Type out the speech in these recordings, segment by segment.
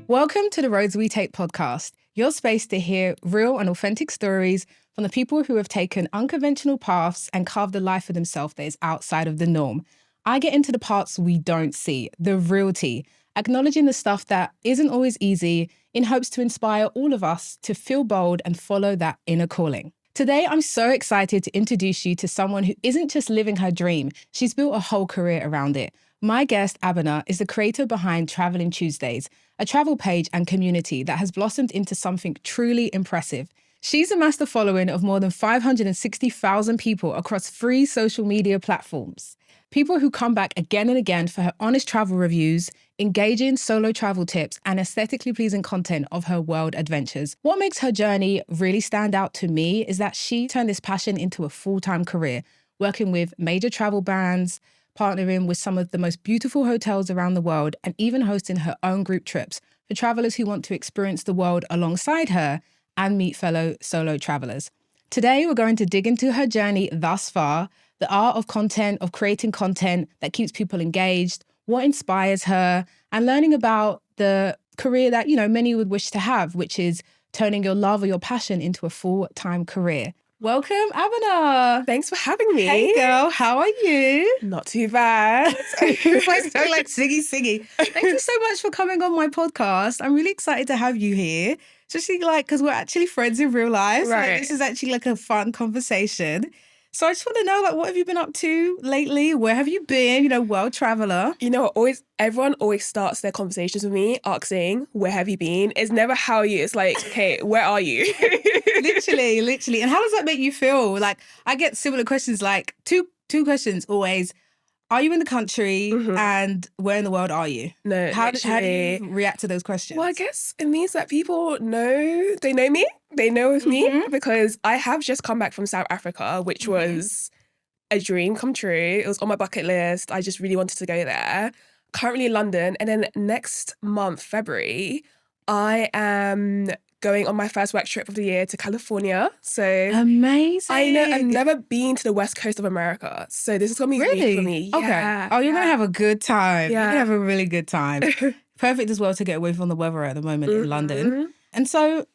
Welcome to the Roads We Take podcast, your space to hear real and authentic stories from the people who have taken unconventional paths and carved a life for themselves that is outside of the norm. I get into the parts we don't see, the real tea, acknowledging the stuff that isn't always easy in hopes to inspire all of us to feel bold and follow that inner calling. Today, I'm so excited to introduce you to someone who isn't just living her dream, she's built a whole career around it. My guest, Abena, is the creator behind Traveling Tuesdays, a travel page and community that has blossomed into something truly impressive. She's amassed a following of more than 560,000 people across 3 social media platforms. People who come back again and again for her honest travel reviews, engaging solo travel tips, and aesthetically pleasing content of her world adventures. What makes her journey really stand out to me is that she turned this passion into a full-time career, working with major travel brands, partnering with some of the most beautiful hotels around the world, and even hosting her own group trips for travelers who want to experience the world alongside her and meet fellow solo travelers. Today, we're going to dig into her journey thus far, the art of content, of creating content that keeps people engaged, what inspires her, and learning about the career that, many would wish to have, which is turning your love or your passion into a full-time career. Welcome, Abena. Thanks for having me. Hey, girl. How are you? Not too bad. I sound like Siggy. Thank you so much for coming on my podcast. I'm really excited to have you here, especially because we're actually friends in real life. Right. This is actually a fun conversation. So I just want to know, what have you been up to lately? Where have you been? World traveler. Everyone always starts their conversations with me asking, where have you been? It's never how are you. It's like, okay, where are you? Literally. And how does that make you feel? I get similar questions, two questions always. Are you in the country? Mm-hmm. And where in the world are you? No, how do you react to those questions? Well, I guess it means that people know, they know me. They know of me because I have just come back from South Africa, which was a dream come true. It was on my bucket list. I just really wanted to go there. Currently in London. And then next month, February, I am going on my first work trip of the year to California. So amazing. I know I've never been to the West Coast of America. So this is going to be really big for me. Okay. Yeah. Oh, you're going to have a good time. Yeah. You're going to have a really good time. Perfect as well to get away from the weather at the moment in London. And so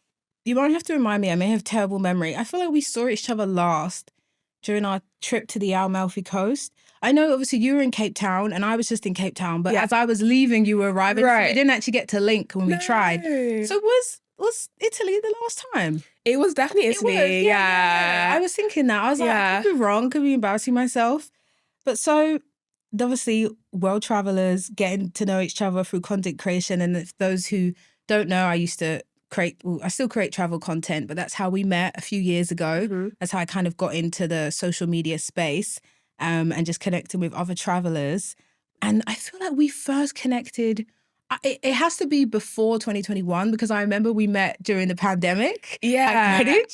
you won't have to remind me, I may have terrible memory. I feel like we saw each other last during our trip to the Amalfi Coast. I know obviously you were in Cape Town and I was just in Cape Town, but as I was leaving, you were arriving. Right. So we didn't actually get to link when we tried. So was Italy the last time? It was definitely Italy. It was, yeah. I was thinking that. I was like, I could be wrong, could be embarrassing myself. But so obviously world travelers getting to know each other through content creation. And if those who don't know, I still create travel content, but that's how we met a few years ago. That's how I kind of got into the social media space and just connecting with other travelers. And I feel like we first connected, it has to be before 2021 because I remember we met during the pandemic. Yeah, I remember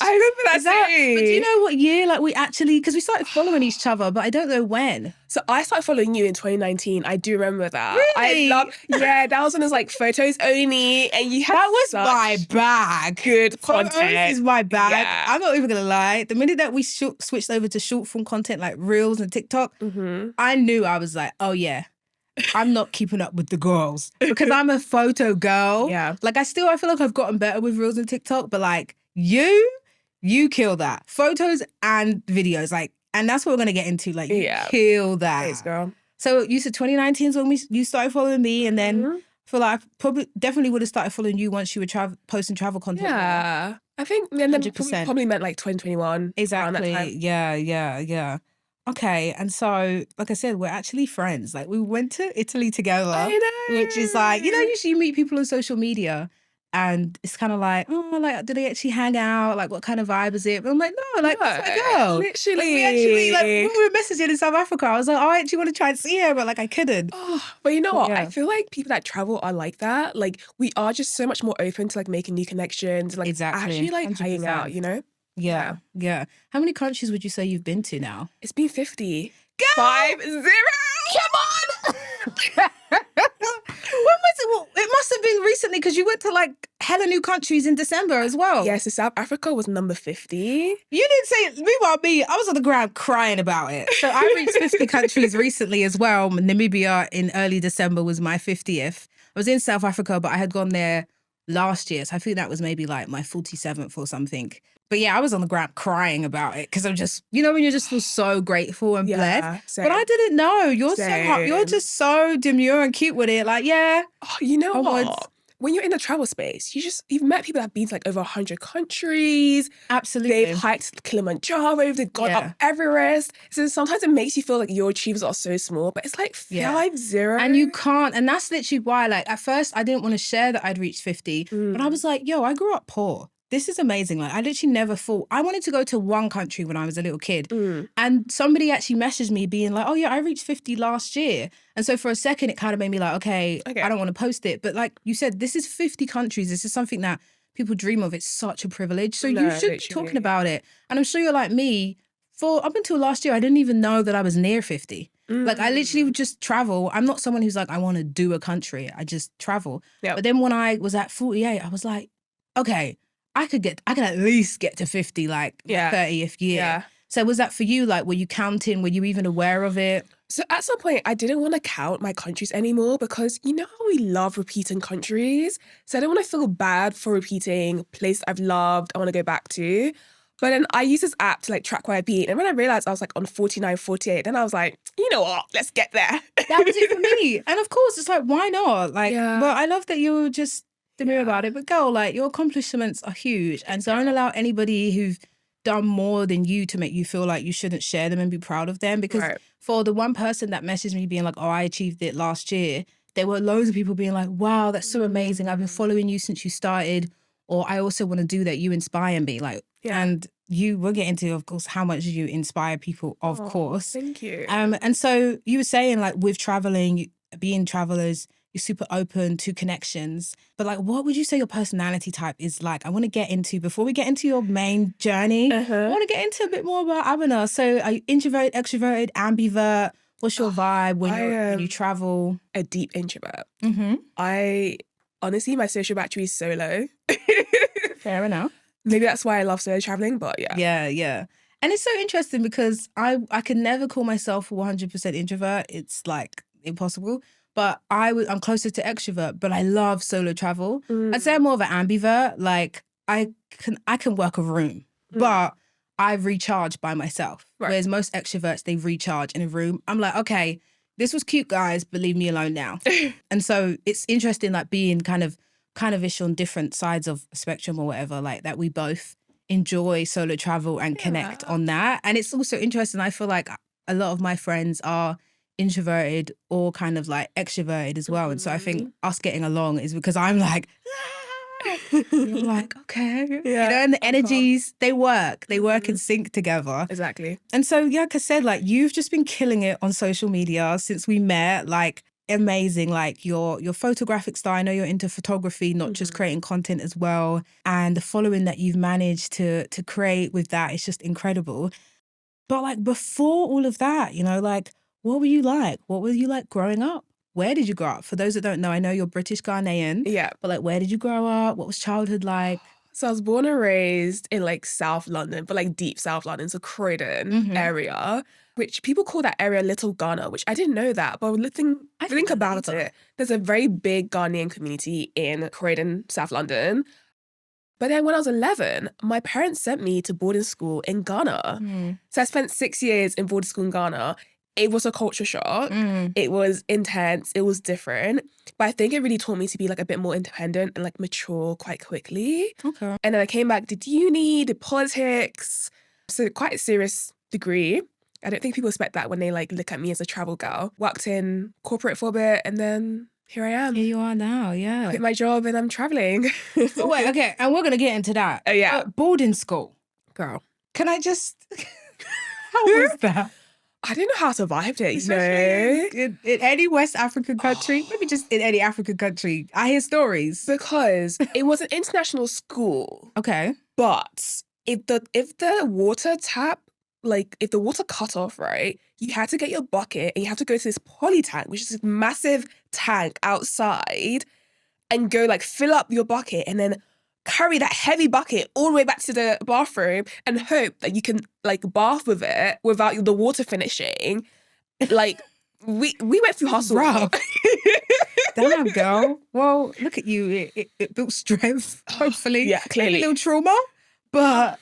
that too. But do you know what year we actually, because we started following each other, but I don't know when. So I started following you in 2019. I do remember that. Really? That was when it was photos only, and you had that was my bag. Good content. Photos is my bag. Yeah. I'm not even gonna lie. The minute that we switched over to short form content like Reels and TikTok, I knew I was like, oh yeah, I'm not keeping up with the girls because I'm a photo girl. Yeah. I feel like I've gotten better with Reels and TikTok, but you kill that. Photos and videos, and that's what we're gonna get into. Kill that. Thanks, girl. So you said 2019 is when you started following me, and then I feel like I definitely would have started following you once you were posting travel content. Yeah, I think and then 100%. Probably meant 2021. Exactly. Yeah. Okay, and so like I said, we're actually friends. We went to Italy together. I know. Which is usually you meet people on social media. And it's kind of do they actually hang out? What kind of vibe is it? But I'm like, no, that's my girl. Literally. We actually, when we were messaging in South Africa, I was like, oh, I actually want to try and see her, but I couldn't. Oh, but you know what? I feel like people that travel are like that. We are just so much more open to making new connections. Exactly. Actually hanging out, Yeah. How many countries would you say you've been to now? It's been 50. Girl! 50. Come on! When was it? Well, it must have been recently because you went to hella new countries in December as well. Yes, so South Africa was number 50. You didn't say it. Meanwhile, me, I was on the ground crying about it. So I reached 50 countries recently as well. Namibia in early December was my 50th. I was in South Africa, but I had gone there last year. So I think that was maybe like my 47th or something. But yeah, I was on the ground crying about it because I'm just, you know, when you just feel so grateful and blessed. Same. But I didn't know. You're you're just so demure and cute with it. Like, yeah. Oh, you know what? When you're in the travel space, you've met people that have been to like over 100 countries. Absolutely. They've hiked Kilimanjaro, they've gone up Everest. So sometimes it makes you feel like your achievements are so small, but it's like 5-0. And you can't. And that's literally why, like, at first I didn't want to share that I'd reached 50, but I was like, yo, I grew up poor. This is amazing. Like, I literally never thought, I wanted to go to one country when I was a little kid. And somebody actually messaged me being like, oh yeah, I reached 50 last year. And so for a second, it kind of made me like, okay, I don't want to post it. But like you said, this is 50 countries. This is something that people dream of. It's such a privilege. So you should be talking about it. And I'm sure you're like me. For up until last year, I didn't even know that I was near 50. Like, I literally would just travel. I'm not someone who's like, I want to do a country. I just travel. But then when I was at 48, I was like, okay, I could at least get to 50, like 30th year. So was that for you? Like, were you counting? Were you even aware of it? So at some point, I didn't want to count my countries anymore because you know how we love repeating countries? So I don't want to feel bad for repeating places I've loved, I want to go back to. But then I use this app to like track where I've been. And when I realized I was like on 49, 48, then I was like, you know what? Let's get there. That was it for me. And of course, it's like, why not? Like, but I love that you were just demure about it. But girl, like, your accomplishments are huge. And don't allow anybody who've done more than you to make you feel like you shouldn't share them and be proud of them. Because for the one person that messaged me being like, oh, I achieved it last year, there were loads of people being like, wow, that's so amazing. I've been following you since you started. Or I also want to do that. You inspire me. Like, and we'll get into, of course, how much you inspire people, of course. Thank you. And so you were saying, like, with traveling, being travelers, you're super open to connections. But like, what would you say your personality type is like? I want to get into, before we get into your main journey, I want to get into a bit more about Abena. So are you introverted, extroverted, ambivert? What's your vibe when you travel? A deep introvert. I honestly, my social battery is so low. Fair enough. Maybe that's why I love solo traveling, but Yeah. And it's so interesting because I can never call myself 100% introvert. It's like impossible. But I'm closer to extrovert, but I love solo travel. I'd say I'm more of an ambivert. Like, I can work a room, but I recharge by myself. Whereas most extroverts, they recharge in a room. I'm like, okay, this was cute, guys, but leave me alone now. And so it's interesting, like, being kind of ish on different sides of a spectrum or whatever, like that we both enjoy solo travel and connect on that. And it's also interesting. I feel like a lot of my friends are introverted or kind of like extroverted as well. And so I think us getting along is because I'm like, you're like, okay. You know, and the energies, they work in sync together. Exactly. And so, like I said, like, you've just been killing it on social media since we met. Like, amazing. Like, your photographic style, I know you're into photography, not just creating content as well. And the following that you've managed to create with that is just incredible. But like, before all of that, you know, like, what were you like? What were you like growing up? Where did you grow up? For those that don't know, I know you're British Ghanaian. Yeah. But like, where did you grow up? What was childhood like? So I was born and raised in like South London, but like deep South London, so Croydon area, which people call that area Little Ghana, which I didn't know that. But think about it. There's a very big Ghanaian community in Croydon, South London. But then when I was 11, my parents sent me to boarding school in Ghana. So I spent 6 years in boarding school in Ghana. It was a culture shock. It was intense. It was different. But I think it really taught me to be like a bit more independent and like mature quite quickly. Okay. And then I came back, did uni, did politics. So quite a serious degree. I don't think people expect that when they like look at me as a travel girl. Worked in corporate for a bit and then here I am. Here you are now, yeah. Quit my job and I'm traveling. Oh, wait, okay. And we're going to get into that. Oh, yeah. Boarding school. Girl. Can I just... How was that? I didn't know how I survived it, you know? In any West African country, maybe just in any African country, I hear stories. Because it was an international school. Okay. But if the water tap, like if the water cut off, right, you had to get your bucket and you have to go to this poly tank, which is this massive tank outside. and go like fill up your bucket and then carry that heavy bucket all the way back to the bathroom and hope that you can like bath with it without the water finishing. Like we went through hustle. Rough. Damn, girl. Well, look at you. It built strength, hopefully. Yeah, clearly. A little trauma, but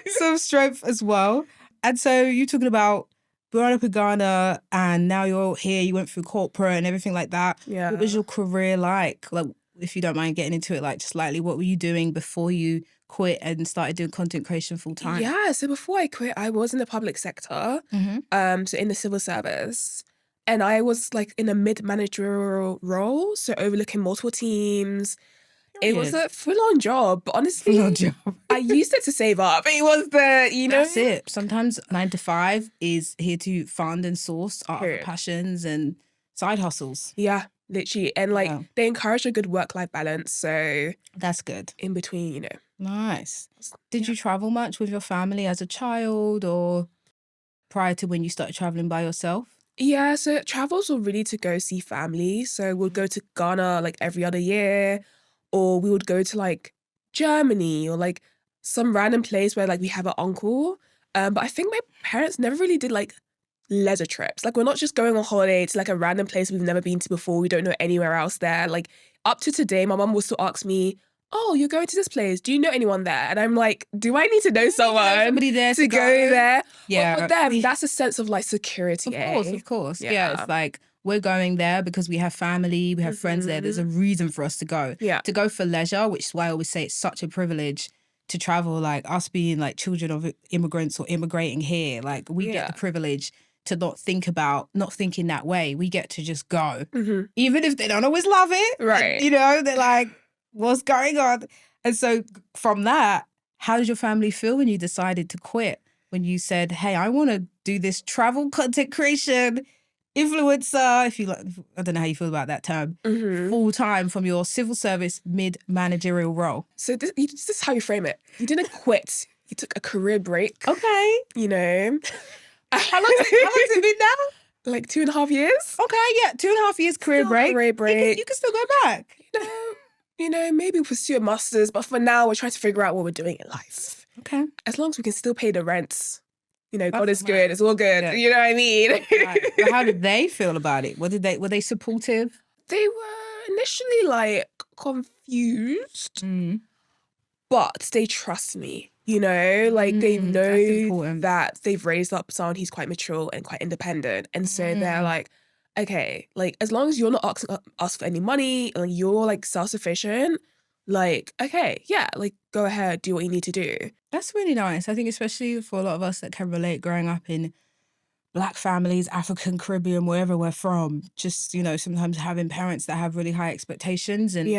some strength as well. And so you're talking about growing up in Ghana and now you're here, you went through corporate and everything like that. Yeah. What was your career like? Like, if you don't mind getting into it, like, just slightly, what were you doing before you quit and started doing content creation full time? Yeah, so before I quit, I was in the public sector, so in the civil service. And I was like in a mid-managerial role, so overlooking multiple teams. It was a full-on job, but honestly, Full-on job. I used it to save up. It was the, you know. That's it. Sometimes 9 to 5 is here to fund and source art for passions and side hustles. Yeah, literally. And like they encourage a good work-life balance. So that's good. In between, you know. Nice. Did you travel much with your family as a child or prior to when you started traveling by yourself? Yeah, so travels were really to go see family. So we'd go to Ghana like every other year, or we would go to like Germany or like some random place where like we have an uncle. But I think my parents never really did like leisure trips. Like we're not just going on holiday to like a random place we've never been to before. We don't know anywhere else there. Like up to today, my mum will still ask me, "Oh, you're going to this place. Do you know anyone there?" And I'm like, do I need to know somebody there to go there? Yeah. But for them, that's a sense of like security. Of course. Yeah, it's like we're going there because we have family, we have friends there. There's a reason for us to go. Yeah. To go for leisure, which is why I always say it's such a privilege to travel, like us being like children of immigrants or immigrating here. Like we get the privilege to not think in that way. We get to just go. Even if they don't always love it. Right. You know, they're like, what's going on? And so from that, how did your family feel when you decided to quit? When you said, hey, I want to do this travel content creation influencer, if you like, I don't know how you feel about that term, full time from your civil service mid-managerial role. So this is how you frame it. You didn't quit. You took a career break. Okay. You know. How long's it been now? Like 2.5 years. Okay, yeah. 2.5 years career break. You can still go back. You know, maybe pursue a master's, but for now we're trying to figure out what we're doing in life. Okay. As long as we can still pay the rents. You know, God is good. It's all good. Yeah. You know what I mean? Right. But how did they feel about it? Were they supportive? They were initially like confused, but they trust me. You know, like they know that they've raised up someone who's quite mature and quite independent, and so they're like, okay, like as long as you're not asking us for any money and you're like self-sufficient, like, okay, yeah, like go ahead, do what you need to do. That's really nice. I think especially for a lot of us that can relate growing up in Black families, African, Caribbean, wherever we're from, just, you know, sometimes having parents that have really high expectations and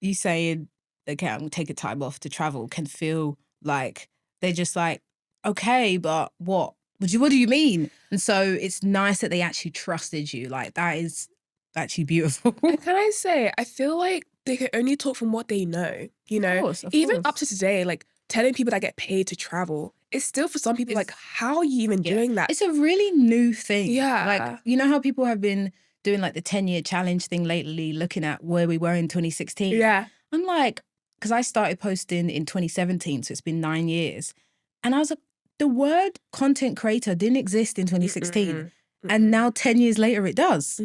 you saying, okay, I'm going to take a time off to travel can feel like they're just like, okay, but what? What do you mean? And so it's nice that they actually trusted you. Like that is actually beautiful. And can I say, I feel like they can only talk from what they know, you know? Of even course. up to today, like telling people that get paid to travel, it's still for some people like, how are you even doing that? It's a really new thing. Yeah. Like, you know how people have been doing like the 10-year challenge thing lately, looking at where we were in 2016? Yeah. I'm like, because I started posting in 2017, so it's been 9 years. And I was like, the word content creator didn't exist in 2016. And now 10 years later, it does.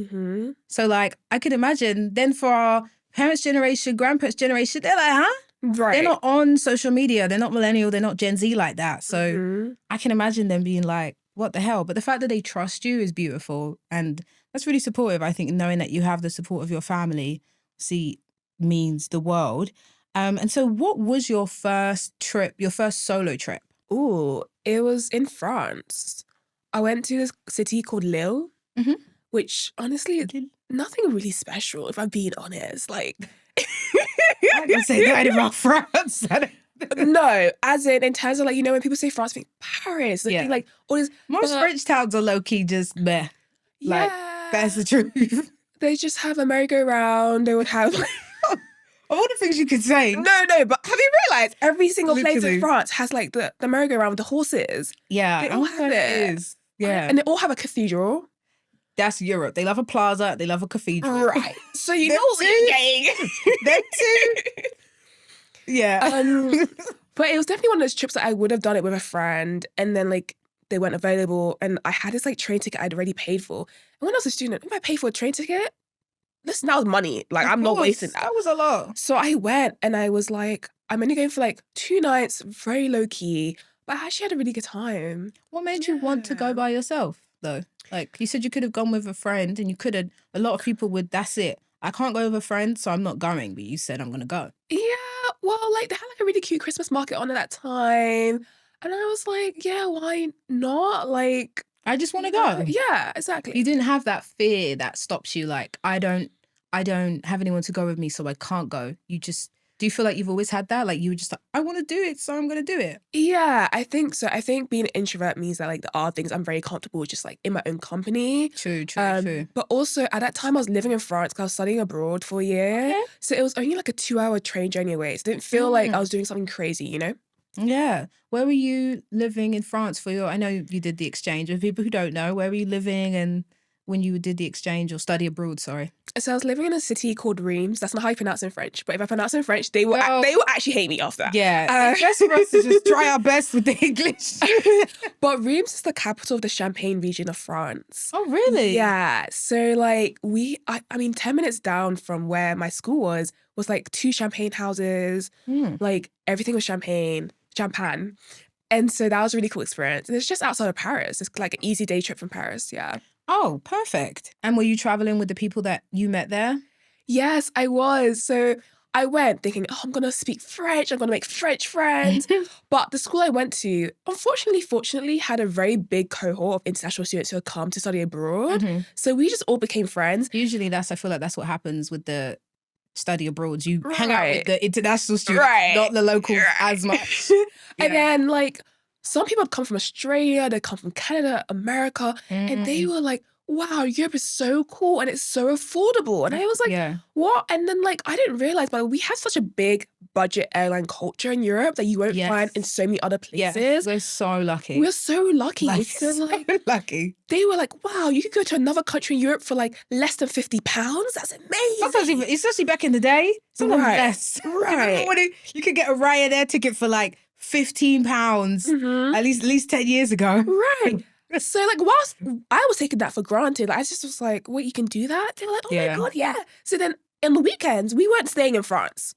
So like, I could imagine then for our parents' generation, grandparents' generation, they're like, huh? Right. They're not on social media. They're not millennial. They're not Gen Z like that. So I can imagine them being like, what the hell? But the fact that they trust you is beautiful. And that's really supportive. I think knowing that you have the support of your family means the world. And so what was your first trip, your first solo trip? Ooh, it was in France. I went to this city called Lille, which honestly, nothing really special, if I'm being honest. Like, I'm going to say that about France. No, as in terms of like, you know, when people say France, I think Paris. Like, like all this. Most French towns are low-key just meh. Like, that's the truth. They just have a merry-go-round. They would have like, of all the things you could say. No, but have you realised every single place in France has like the merry-go-round with the horses? Yeah. They all have it. Yeah. And they all have a cathedral. That's Europe. They love a plaza. They love a cathedral. Right. So you Them know what you're getting. Them too. Yeah. But it was definitely one of those trips that I would have done it with a friend, and then like they weren't available, and I had this like train ticket I'd already paid for. And when I was a student, if I paid for a train ticket, listen, that was money. Like Of I'm not course, wasting that. That was a lot. So I went and I was like, I'm only going for like 2 nights, very low key, but I actually had a really good time. What made you want to go Yeah. by yourself, though? Like, you said you could have gone with a friend, and you could have. A lot of people would, that's it. I can't go with a friend, so I'm not going. But you said, I'm going to go. Yeah, well, like they had like a really cute Christmas market on at that time. And I was like, yeah, why not? Like, I just want to you know, go. yeah, exactly. You didn't have that fear that stops you. Like, I don't have anyone to go with me, so I can't go. You just, do you feel like you've always had that? Like, you were just like, I want to do it, so I'm going to do it. Yeah, I think so. I think being an introvert means that like there are things I'm very comfortable with just like in my own company. True. But also at that time I was living in France because I was studying abroad for a year. Okay. So it was only like a 2-hour train journey away. So it didn't feel like I was doing something crazy, you know? Yeah. Where were you living in France for your, I know you did the exchange. For people who don't know, where were you living and when you did the exchange or study abroad, sorry? So I was living in a city called Reims. That's not how you pronounce it in French. But if I pronounce it in French, they will Well, they will actually hate me after that. Yeah. It's best for us to just try our best with the English. But Reims is the capital of the Champagne region of France. Oh, really? Yeah. So like I mean 10 minutes down from where my school was like 2 champagne houses. Like everything was champagne. And so that was a really cool experience. And it's just outside of Paris. It's like an easy day trip from Paris. Yeah. Oh, perfect. And were you traveling with the people that you met there? Yes, I was. So I went thinking, oh, I'm going to speak French. I'm going to make French friends. But the school I went to, fortunately, had a very big cohort of international students who had come to study abroad. So we just all became friends. Usually I feel like that's what happens with the study abroad. You hang out with the international students, not the locals as much. And then like some people had come from Australia, they come from Canada, America, and they were like, wow, Europe is so cool and it's so affordable. And I was like, what? And then like, I didn't realize, but we have such a big budget airline culture in Europe that you won't find in so many other places. We're so lucky. We're so lucky. Like, so lucky. They were like, wow, you could go to another country in Europe for like less than £50. That's amazing. Sometimes even, especially back in the day, sometimes less. Right. You could get a Ryanair ticket for like £15 at least 10 years ago. Right. So like whilst I was taking that for granted, like, I just was like, wait, you can do that? They were like, oh my God, yeah. So then in the weekends, we weren't staying in France.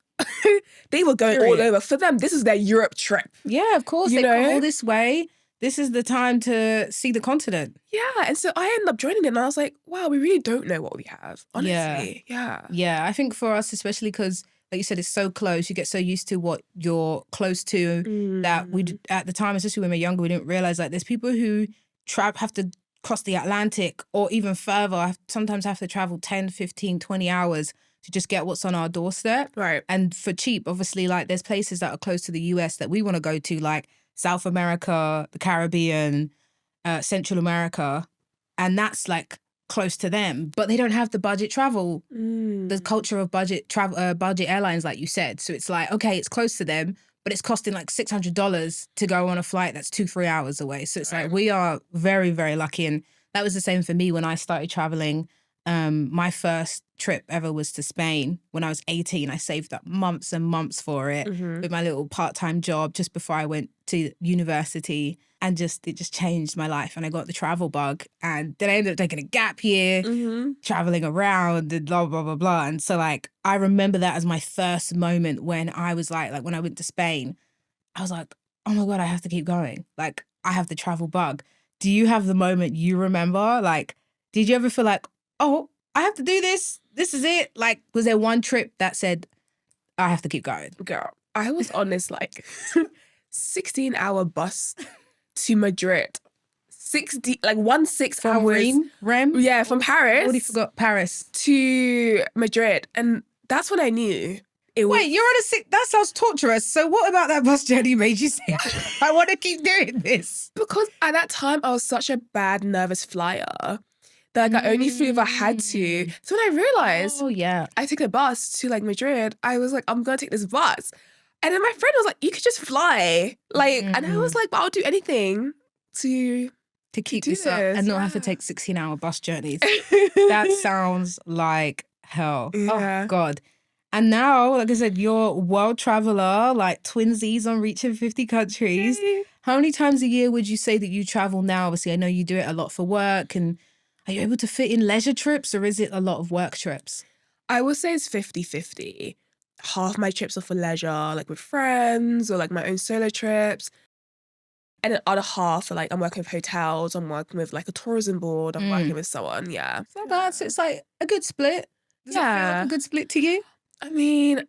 They were going all over. For them, this is their Europe trip. Yeah, of course. You they know? come all this way. This is the time to see the continent. Yeah. And so I ended up joining them and I was like, wow, we really don't know what we have. Honestly. Yeah. Yeah. I think for us, especially because like you said, it's so close. You get so used to what you're close to that we, at the time, especially when we were younger, we didn't realize like there's people who have to cross the Atlantic or even further, sometimes have to travel 10, 15, 20 hours to just get what's on our doorstep. Right. And for cheap, obviously, like there's places that are close to the US that we want to go to, like South America, the Caribbean, Central America. And that's like close to them, but they don't have the budget travel, the culture of budget travel, budget airlines, like you said. So it's like, okay, it's close to them, but it's costing like $600 to go on a flight that's 2-3 hours away. So it's like, we are very, very lucky. And that was the same for me when I started traveling. My first trip ever was to Spain when I was 18. I saved up months and months for it with my little part-time job just before I went to university. And it just changed my life. And I got the travel bug. And then I ended up taking a gap year, traveling around and blah, blah, blah, blah. And so like, I remember that as my first moment when I was like when I went to Spain, I was like, oh my God, I have to keep going. Like, I have the travel bug. Do you have the moment you remember? Like, did you ever feel like, oh, I have to do this. This is it. Like, was there one trip that said, I have to keep going? Girl, I was on this like 16-hour bus to Madrid. 6 hours. Rem? Yeah, from Paris. I already forgot Paris. To Madrid. And that's when I knew it was. Wait, you're on that sounds torturous. So what about that bus journey made you say, I want to keep doing this? Because at that time, I was such a bad, nervous flyer that like, I only flew if I had to. So when I realized I took a bus to like Madrid, I was like, I'm going to take this bus. And then my friend was like, you could just fly. Like, and I was like, but I'll do anything to to keep do this up and not have to yeah. take 16-hour bus journeys. That sounds like hell. Yeah. Oh, God. And now, like I said, you're a world traveler, like twinsies on reaching 50 countries. Yay. How many times a year would you say that you travel now? Obviously, I know you do it a lot for work. And are you able to fit in leisure trips or is it a lot of work trips? I would say it's 50-50. Half my trips are for leisure, like with friends or like my own solo trips. And the other half are like I'm working with hotels, I'm working with like a tourism board, I'm working with someone, yeah. So it's like a good split. Does it feel like Yeah. a good split to you? I mean,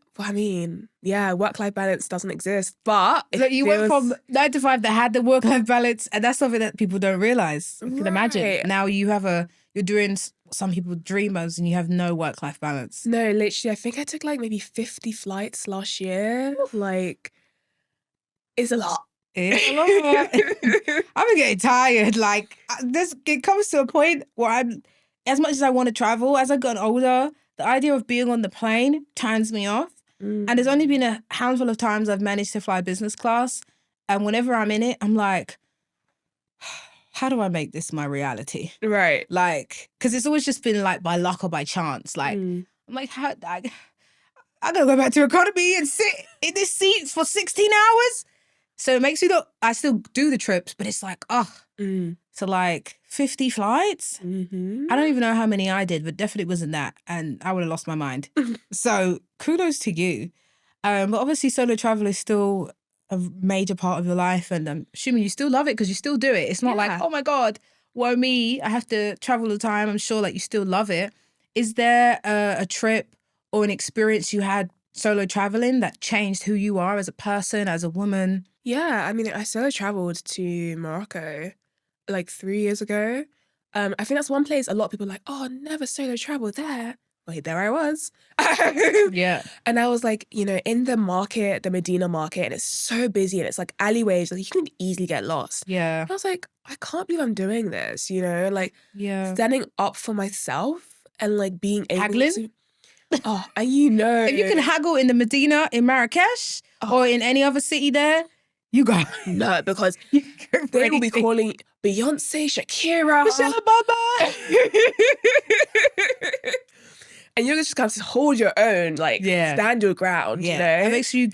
yeah, work-life balance doesn't exist, but it So you went feels from 9 to 5 that had the work-life balance, and that's something that people don't realize. I can imagine. Right. Now you're doing what some people dream of, and you have no work-life balance. No, literally, I think I took like maybe 50 flights last year. Like, it's a lot. It's a lot. I'm getting tired. Like it comes to a point where as much as I want to travel, as I've gotten older, the idea of being on the plane turns me off. And there's only been a handful of times I've managed to fly business class. And whenever I'm in it, I'm like, how do I make this my reality? Right. Like, because it's always just been like by luck or by chance. Like, I'm like, I gotta go back to economy and sit in this seat for 16 hours. So it makes me look, I still do the trips, but it's like, so like 50 flights? I don't even know how many I did, but definitely wasn't that. And I would have lost my mind. So kudos to you. But obviously solo travel is still a major part of your life. And I'm assuming you still love it because you still do it. It's not like, oh my God, woe me, I have to travel all the time. I'm sure like you still love it. Is there a trip or an experience you had solo traveling that changed who you are as a person, as a woman? Yeah, I mean, I solo traveled to Morocco like 3 years ago. I think that's one place a lot of people are like, oh, never solo travel there. Wait, there I was. Yeah. And I was like, in the market, the Medina market, and it's so busy and it's like alleyways, like you can easily get lost. Yeah. And I was like, I can't believe I'm doing this, like standing up for myself and like being able Haggling? to. Oh, and if you can haggle in the Medina in Marrakesh or in any other city there, you go. No, because they will be calling Beyonce, Shakira, Michelle Obama. And you're just going to hold your own, like stand your ground, It makes you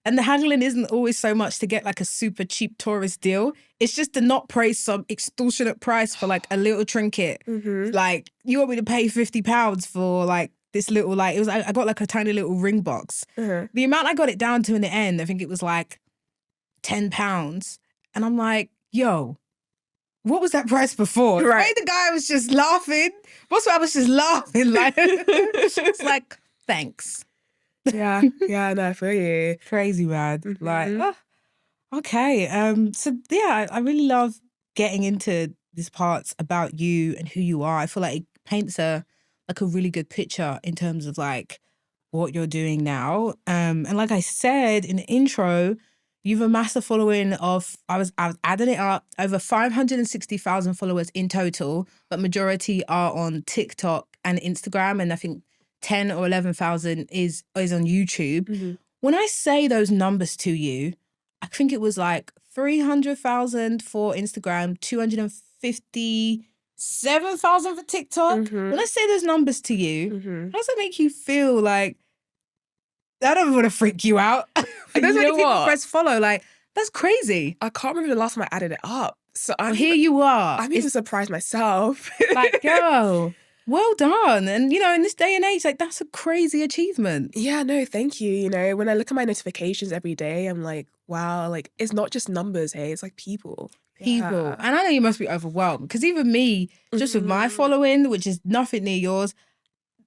and the haggling isn't always so much to get like a super cheap tourist deal. It's just to not pay some extortionate price for like a little trinket. Like you want me to pay £50 for like this little I got like a tiny little ring box. The amount I got it down to in the end, I think it was like £10. And I'm like, yo, what was that price before? Right. The guy was just laughing. Most of I was just laughing. Like, it's like, thanks. Yeah, no, I feel you. Crazy, man. Like, okay. So yeah, I really love getting into these parts about you and who you are. I feel like it paints a really good picture in terms of like what you're doing now. And like I said in the intro, you've amassed a following of, I was adding it up, over 560,000 followers in total, but majority are on TikTok and Instagram. And I think 10 or 11,000 is on YouTube. When I say those numbers to you, I think it was like 300,000 for Instagram, 257,000 for TikTok. When I say those numbers to you, how does that make you feel? Like, I don't want to freak you out. There's many people press follow. Like, that's crazy. I can't remember the last time I added it up. So here you are. I'm even surprised myself. Like, yo, well done. And, in this day and age, like, that's a crazy achievement. Yeah, no, thank you. When I look at my notifications every day, I'm like, wow, like, it's not just numbers, hey, it's like people. And I know you must be overwhelmed because even me, just with my following, which is nothing near yours,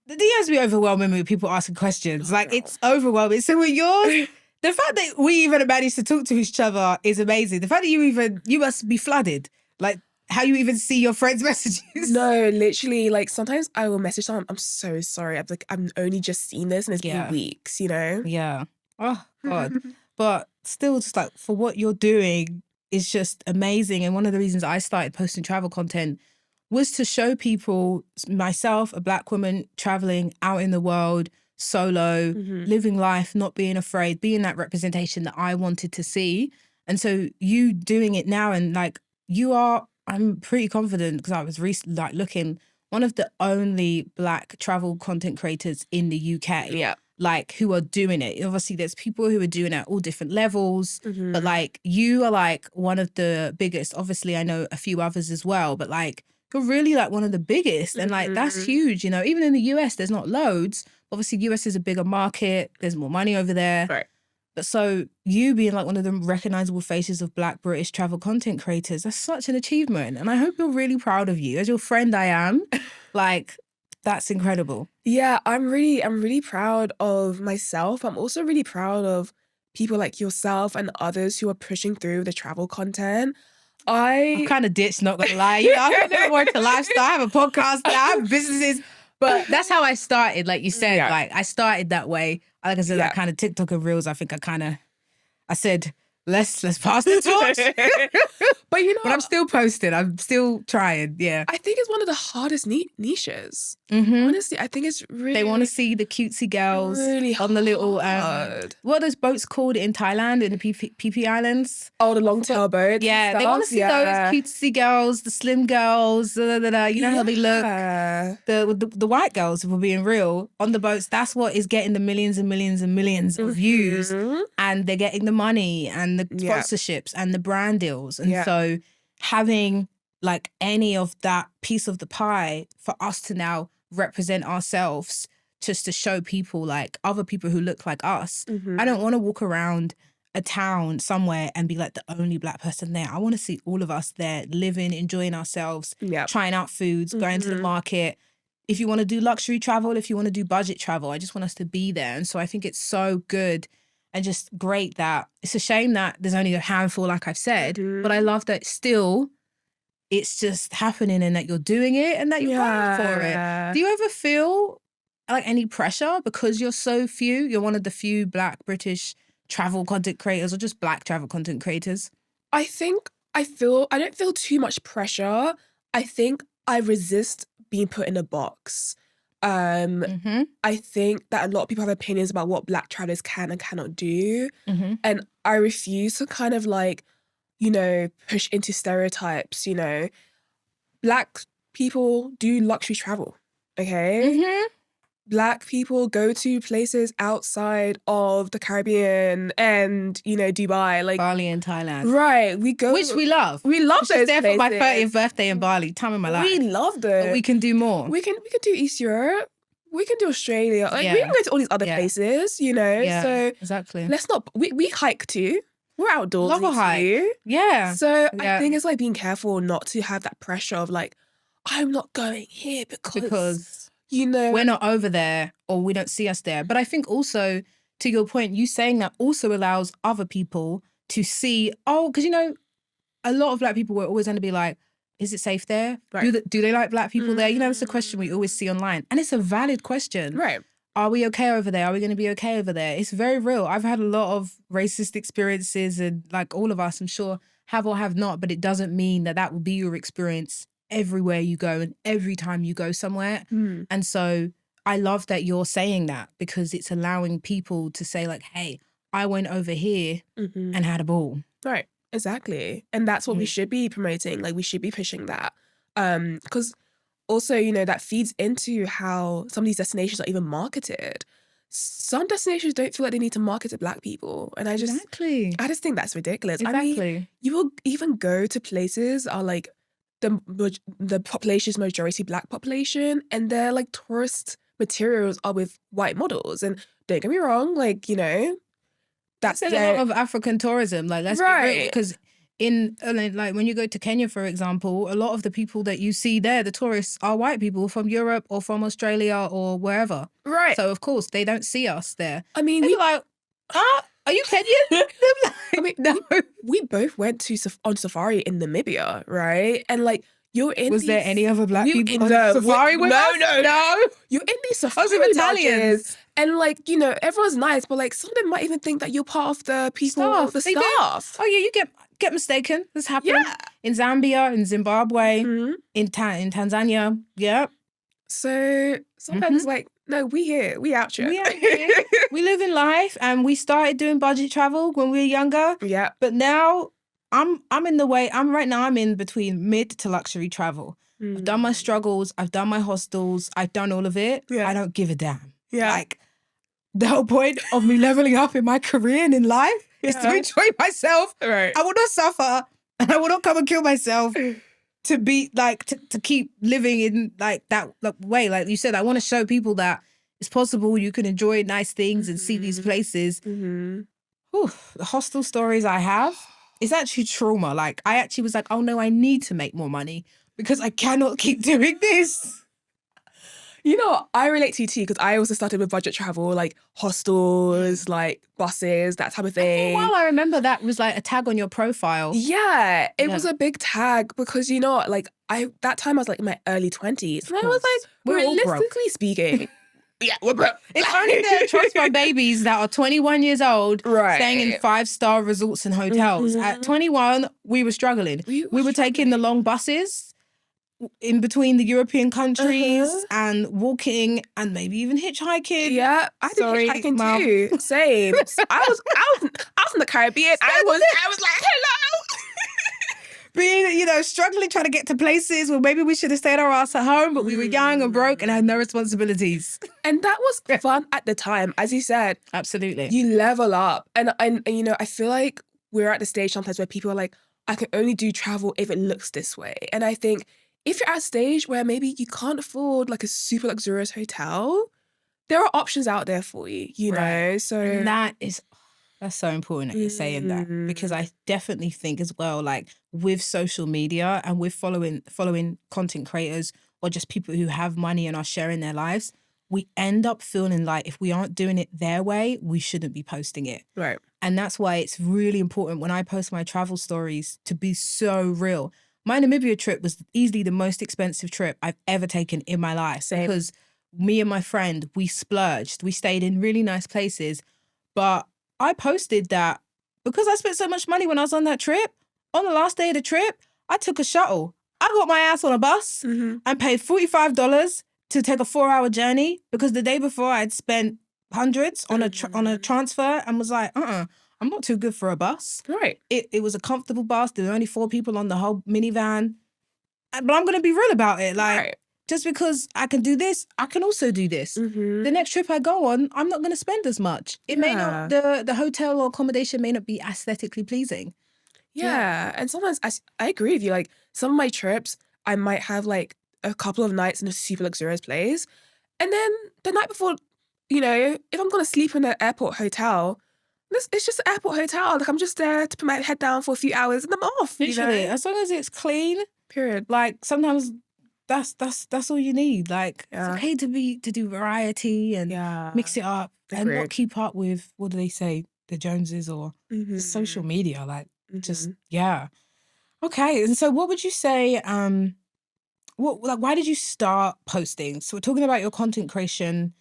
the DMs be overwhelming with people asking questions. It's overwhelming. So with yours, the fact that we even managed to talk to each other is amazing. The fact that you must be flooded. Like, how you even see your friends' messages. No, literally, like, sometimes I will message someone, I'm so sorry. I'm only just seen this and it's been weeks, Yeah. Oh, God. But still, just like, for what you're doing is just amazing. And one of the reasons I started posting travel content was to show people, myself, a Black woman traveling out in the world, solo, living life, not being afraid, being that representation that I wanted to see. And so you doing it now and like, you are I'm pretty confident because I was like looking, one of the only Black travel content creators in the UK. Yeah. Like who are doing it. Obviously there's people who are doing it at all different levels, but like you are like one of the biggest. Obviously I know a few others as well, but like you're really like one of the biggest, and like that's huge. You know, even in the US there's not loads. Obviously US is a bigger market, there's more money over there. Right. But so you being like one of the recognizable faces of Black British travel content creators, that's such an achievement. And I hope you're really proud of you. As your friend I am, like that's incredible. Yeah, I'm really proud of myself. I'm also really proud of people like yourself and others who are pushing through the travel content. I'm kind of ditched, not gonna lie. You know, I never worked a lifestyle. I have a podcast, I have businesses. But that's how I started. Like you said, like I started that way. Like I said, that kind of TikTok and Reels, I think I said, let's pass the torch. But you know, but I'm still posting. I'm still trying. Yeah. I think it's one of the hardest niches. Honestly, I think it's really. They want to see the cutesy girls really on the little what are those boats called in Thailand, in the PP Islands? Oh, the long tail boats. Yeah, they want to see those cutesy girls, the slim girls. You know how they look. The white girls, if we're being real, on the boats. That's what is getting the millions and millions and millions of views, and they're getting the money and the sponsorships and the brand deals, and so having like any of that piece of the pie for us to now represent ourselves, just to show people, like other people who look like us. I don't want to walk around a town somewhere and be like the only Black person there. I want to see all of us there living, enjoying ourselves, trying out foods, going to the market. If you want to do luxury travel, if you want to do budget travel, I just want us to be there. And so I think it's so good and just great that it's a shame that there's only a handful, like I've said, but I love that still it's just happening and that you're doing it and that you're going for it. Do you ever feel like any pressure because you're so few? You're one of the few Black British travel content creators, or just Black travel content creators? I think I don't feel too much pressure. I think I resist being put in a box. I think that a lot of people have opinions about what Black travelers can and cannot do. And I refuse to kind of like, you know, push into stereotypes. You know, Black people do luxury travel, okay? Black people go to places outside of the Caribbean and, you know, Dubai, like Bali and Thailand. Right, we go, which we love. We love those there places. For my 30th birthday in Bali, time of my life. We loved it. But we can do more. We can do East Europe. We can do Australia. Like we can go to all these other places, you know. So exactly. Let's not. We hike too. We're outdoors. Love a hike. Too. Yeah. So I think it's like being careful not to have that pressure of like, I'm not going here because you know we're not over there or we don't see us there. But I think also, to your point, you saying that also allows other people to see, because you know, a lot of Black people were always going to be like, is it safe there? Right. Do they like Black people there? You know, it's a question we always see online. And it's a valid question. Right. Are we okay over there? Are we going to be okay over there? It's very real. I've had a lot of racist experiences, and like all of us, I'm sure, have or have not, but it doesn't mean that that will be your experience everywhere you go and every time you go somewhere. And so I love that you're saying that, because it's allowing people to say like, hey, I went over here and had a ball. Right. Exactly. And that's what we should be promoting. Like we should be pushing that. Because also, you know, that feeds into how some of these destinations are even marketed. Some destinations don't feel like they need to market to Black people. And I just think that's ridiculous. Exactly. I mean, you will even go to places that are like the population's majority Black population, and their like tourist materials are with white models. And don't get me wrong, like, you know, that's a lot of African tourism. Like, let's be real, because in like when you go to Kenya, for example, a lot of the people that you see there, the tourists, are white people from Europe or from Australia or wherever. Right. So of course they don't see us there. I mean, they're like, are you Kenyan? I mean, no. We both went on safari in Namibia, right? And like, you're in. Was there any other Black people on safari with us? No. You're in these safari Italians, and like, you know, everyone's nice, but like some of them might even think that you're part of the people, of the staff. Oh yeah, you get mistaken. This happened in Zambia, in Zimbabwe, in Tanzania. Yeah. So sometimes like, no, we out here. We out here. We live in life, and we started doing budget travel when we were younger. Yeah. But now I'm in the way. I'm in between mid to luxury travel. I've done my struggles. I've done my hostels. I've done all of it. Yeah. I don't give a damn. Yeah. Like, the whole point of me leveling up in my career and in life is to enjoy myself. Right. I will not suffer, and I will not come and kill myself to be like to keep living in like that way. Like you said, I want to show people that it's possible. You can enjoy nice things and see these places. Mm-hmm. Whew, the hostel stories I have is actually trauma. Like, I actually was like, oh no, I need to make more money because I cannot keep doing this. You know, I relate to you too, because I also started with budget travel, like hostels, like buses, that type of thing. Well, I remember that was like a tag on your profile. Yeah, it was a big tag because, you know, like that time I was like in my early 20s. And I was like, We're all broke. realistically speaking, yeah, we're broke. It's only the trust fund babies that are 21 years old, Right. staying in 5-star resorts and hotels. At 21, we were struggling. We were taking the long buses in between the European countries and walking and maybe even hitchhiking. Yeah, I did hitchhiking too. Same. I was in the Caribbean. I was like, hello. Being, you know, struggling trying to get to places where maybe we should have stayed our ass at home, but we were young and broke and had no responsibilities. And that was fun at the time, as you said. Absolutely. You level up. And you know, I feel like we're at the stage sometimes where people are like, I can only do travel if it looks this way. And I think if you're at a stage where maybe you can't afford like a super luxurious hotel, there are options out there for you, you know? So and that's so important that you're saying that, because I definitely think as well, like with social media and with following content creators or just people who have money and are sharing their lives, we end up feeling like if we aren't doing it their way, we shouldn't be posting it. Right. And that's why it's really important when I post my travel stories to be so real. My Namibia trip was easily the most expensive trip I've ever taken in my life. Same. Because me and my friend, we splurged. We stayed in really nice places. But I posted that because I spent so much money when I was on that trip. On the last day of the trip, I took a shuttle. I got my ass on a bus and paid $45 to take a 4-hour journey because the day before I'd spent hundreds on a transfer and was like, I'm not too good for a bus. Right. It was a comfortable bus. There were only 4 people on the whole minivan. But I'm going to be real about it. Like, just because I can do this, I can also do this. The next trip I go on, I'm not going to spend as much. It may not, the hotel or accommodation may not be aesthetically pleasing. Yeah. And sometimes I agree with you. Like, some of my trips, I might have like a couple of nights in a super luxurious place. And then the night before, you know, if I'm going to sleep in an airport hotel, it's just an airport hotel. Like, I'm just there to put my head down for a few hours and I'm off. Literally, you know? as long as it's clean. Period. Like, sometimes that's all you need. Like, it's okay to do variety and mix it up and not keep up with, what do they say, the Joneses or social media. Like, just, Okay, and so what would you say, why did you start posting? So we're talking about your content creation,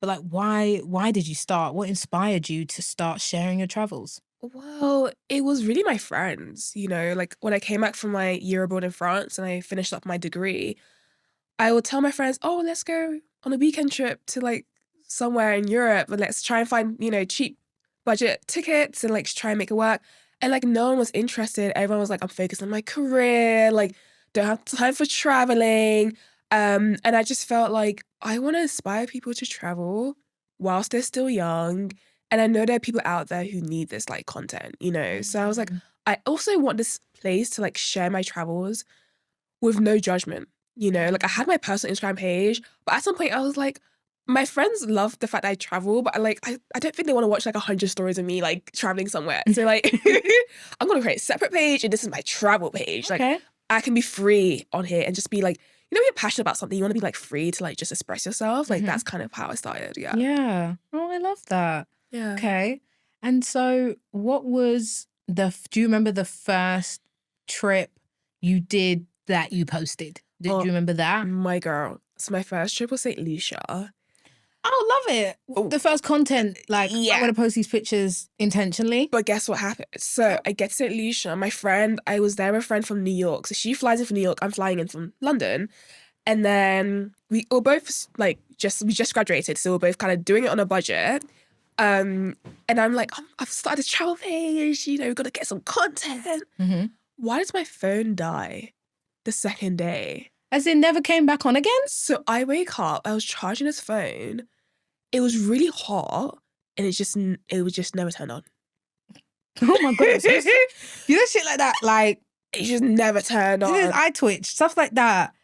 but like, why did you start? What inspired you to start sharing your travels? Well, it was really my friends, you know, like when I came back from my year abroad in France and I finished up my degree, I would tell my friends, oh, let's go on a weekend trip to like somewhere in Europe and let's try and find, you know, cheap budget tickets and like try and make it work. And like no one was interested. Everyone was like, I'm focused on my career, like don't have time for traveling. And I just felt like I want to inspire people to travel whilst they're still young. And I know there are people out there who need this like content, you know? So I was like, I also want this place to like share my travels with no judgment, you know? Like I had my personal Instagram page, but at some point I was like, my friends love the fact that I travel, but I don't think they want to watch like 100 stories of me like traveling somewhere. So like, I'm going to create a separate page and this is my travel page. Okay. Like I can be free on here and just be like, you know, when you're passionate about something, you want to be like free to like just express yourself. Like that's kind of how I started. Yeah. Yeah. Oh, I love that. Yeah. Okay. And so what was do you remember the first trip you did that you posted? Did you remember that? My girl. So my first trip was St. Lucia. Oh, love it. The first content, like, I'm going to post these pictures intentionally. But guess what happened? So I get to St. Lucia. My friend, I was there with a friend from New York. So she flies in from New York. I'm flying in from London. And then we were both like, we just graduated. So we're both kind of doing it on a budget. And I'm like, I've started a travel page, you know, got to get some content. Mm-hmm. Why does my phone die the second day? As in never came back on again? So I wake up, I was charging his phone. It was really hot and it was just never turned on. Oh my goodness. You know shit like that, like It just never turned on. I twitch, stuff like that.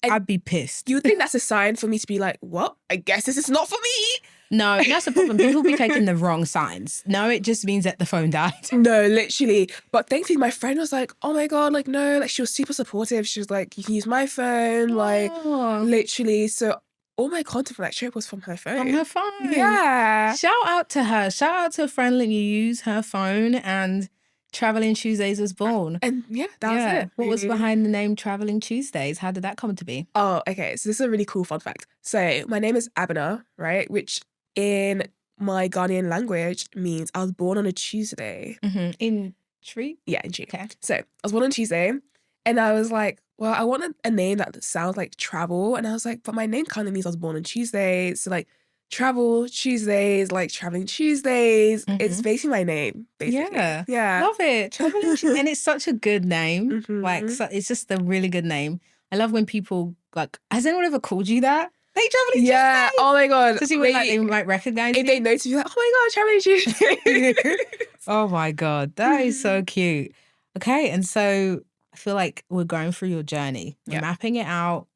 And I'd be pissed. You would think that's a sign for me to be like, what? I guess this is not for me. No, that's the problem. People be taking the wrong signs. No, it just means that the phone died. No, literally. But thankfully, my friend was like, oh my God, like, no, like, she was super supportive. She was like, you can use my phone, like, Oh, literally. So all my content for that trip was from her phone. from her phone. Yeah. Shout out to her. Shout out to a friend letting you use her phone, and Traveling Tuesdays was born. And yeah, that was it. What was behind the name Traveling Tuesdays? How did that come to be? Oh, okay. So this is a really cool fun fact. So my name is Abena, right? Which in my Ghanaian language means I was born on a Tuesday. Mm-hmm. In Tree? Yeah, in June. Okay. So I was born on Tuesday, and I was like, well, I want a name that sounds like travel. And I was like, but my name kind of means I was born on Tuesday. So like travel Tuesdays, like traveling Tuesdays. It's basically my name, basically. Yeah. Yeah. Love it. Traveling and it's such a good name. Like, it's just a really good name. I love when people, like, has anyone ever called you that? Hey, Traveling Yeah. Tuesday. Oh my God. To see what like, they might recognize if you. they notice you, like, oh my God, Traveling Tuesday. Oh my God. That is so cute. Okay. And so I feel like we're going through your journey. We're mapping it out,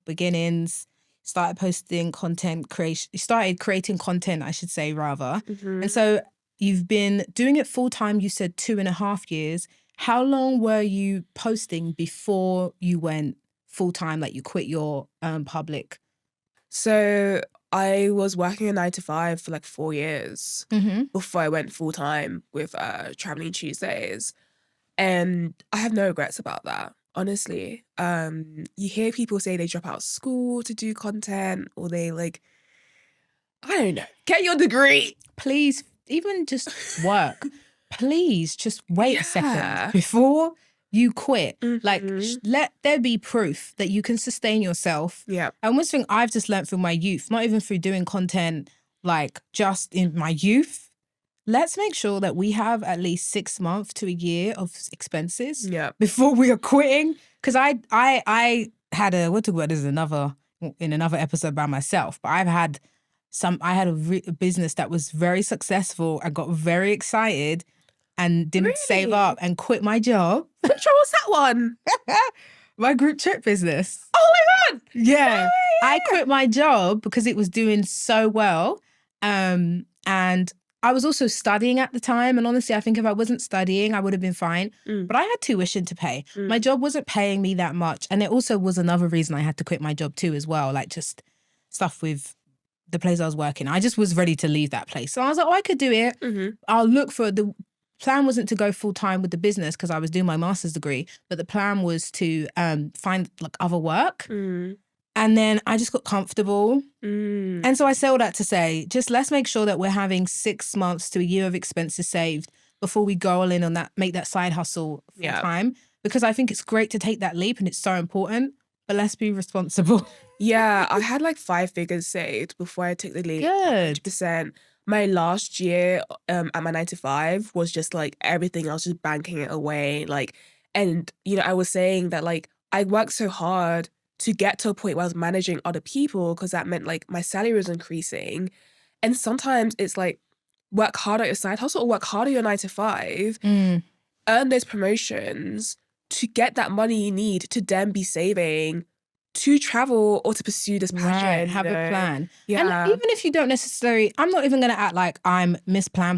beginnings, started posting content creation, started creating content, I should say, rather. And so you've been doing it full time, you said 2.5 years. How long were you posting before you went full time, like you quit your public? So I was working a 9 to 5 for like 4 years before I went full time with Traveling Tuesdays. And I have no regrets about that, honestly. You hear people say they drop out of school to do content, or they like, I don't know, get your degree. Please, even just work. Please just wait a second Yeah. before you quit. Like, let there be proof that you can sustain yourself. Yeah. And one thing I've just learned through my youth, not even through doing content, like just in my youth, let's make sure that we have at least 6 months to a year of expenses before we are quitting. Because I had we'll talk about this in another episode by myself, but I had a business that was very successful. I got very excited and didn't save up and quit my job. Which one was that one? My group trip business. Oh my God. Yeah. I quit my job because it was doing so well. And I was also studying at the time. And honestly, I think if I wasn't studying, I would have been fine. But I had tuition to pay. My job wasn't paying me that much. And it also was another reason I had to quit my job too as well. Like just stuff with the place I was working. I just was ready to leave that place. So I was like, oh, I could do it. I'll look for the plan wasn't to go full time with the business because I was doing my master's degree, but the plan was to find like other work. And then I just got comfortable. And so I say all that to say, just let's make sure that we're having 6 months to a year of expenses saved before we go all in on that, make that side hustle full time. Because I think it's great to take that leap and it's so important, but let's be responsible. Yeah, I had like 5 figures saved before I took the leap. Good. 100%. My last year at my 9 to 5 was just like everything. I was just banking it away. Like, and you know, I was saying that like I worked so hard to get to a point where I was managing other people because that meant like my salary was increasing. And sometimes it's like work hard at your side hustle or work hard at your 9 to 5, earn those promotions to get that money you need to then be saving to travel or to pursue this passion. Right, have a plan. Yeah. And even if you don't necessarily, I'm not even going to act like I'm Miss Plan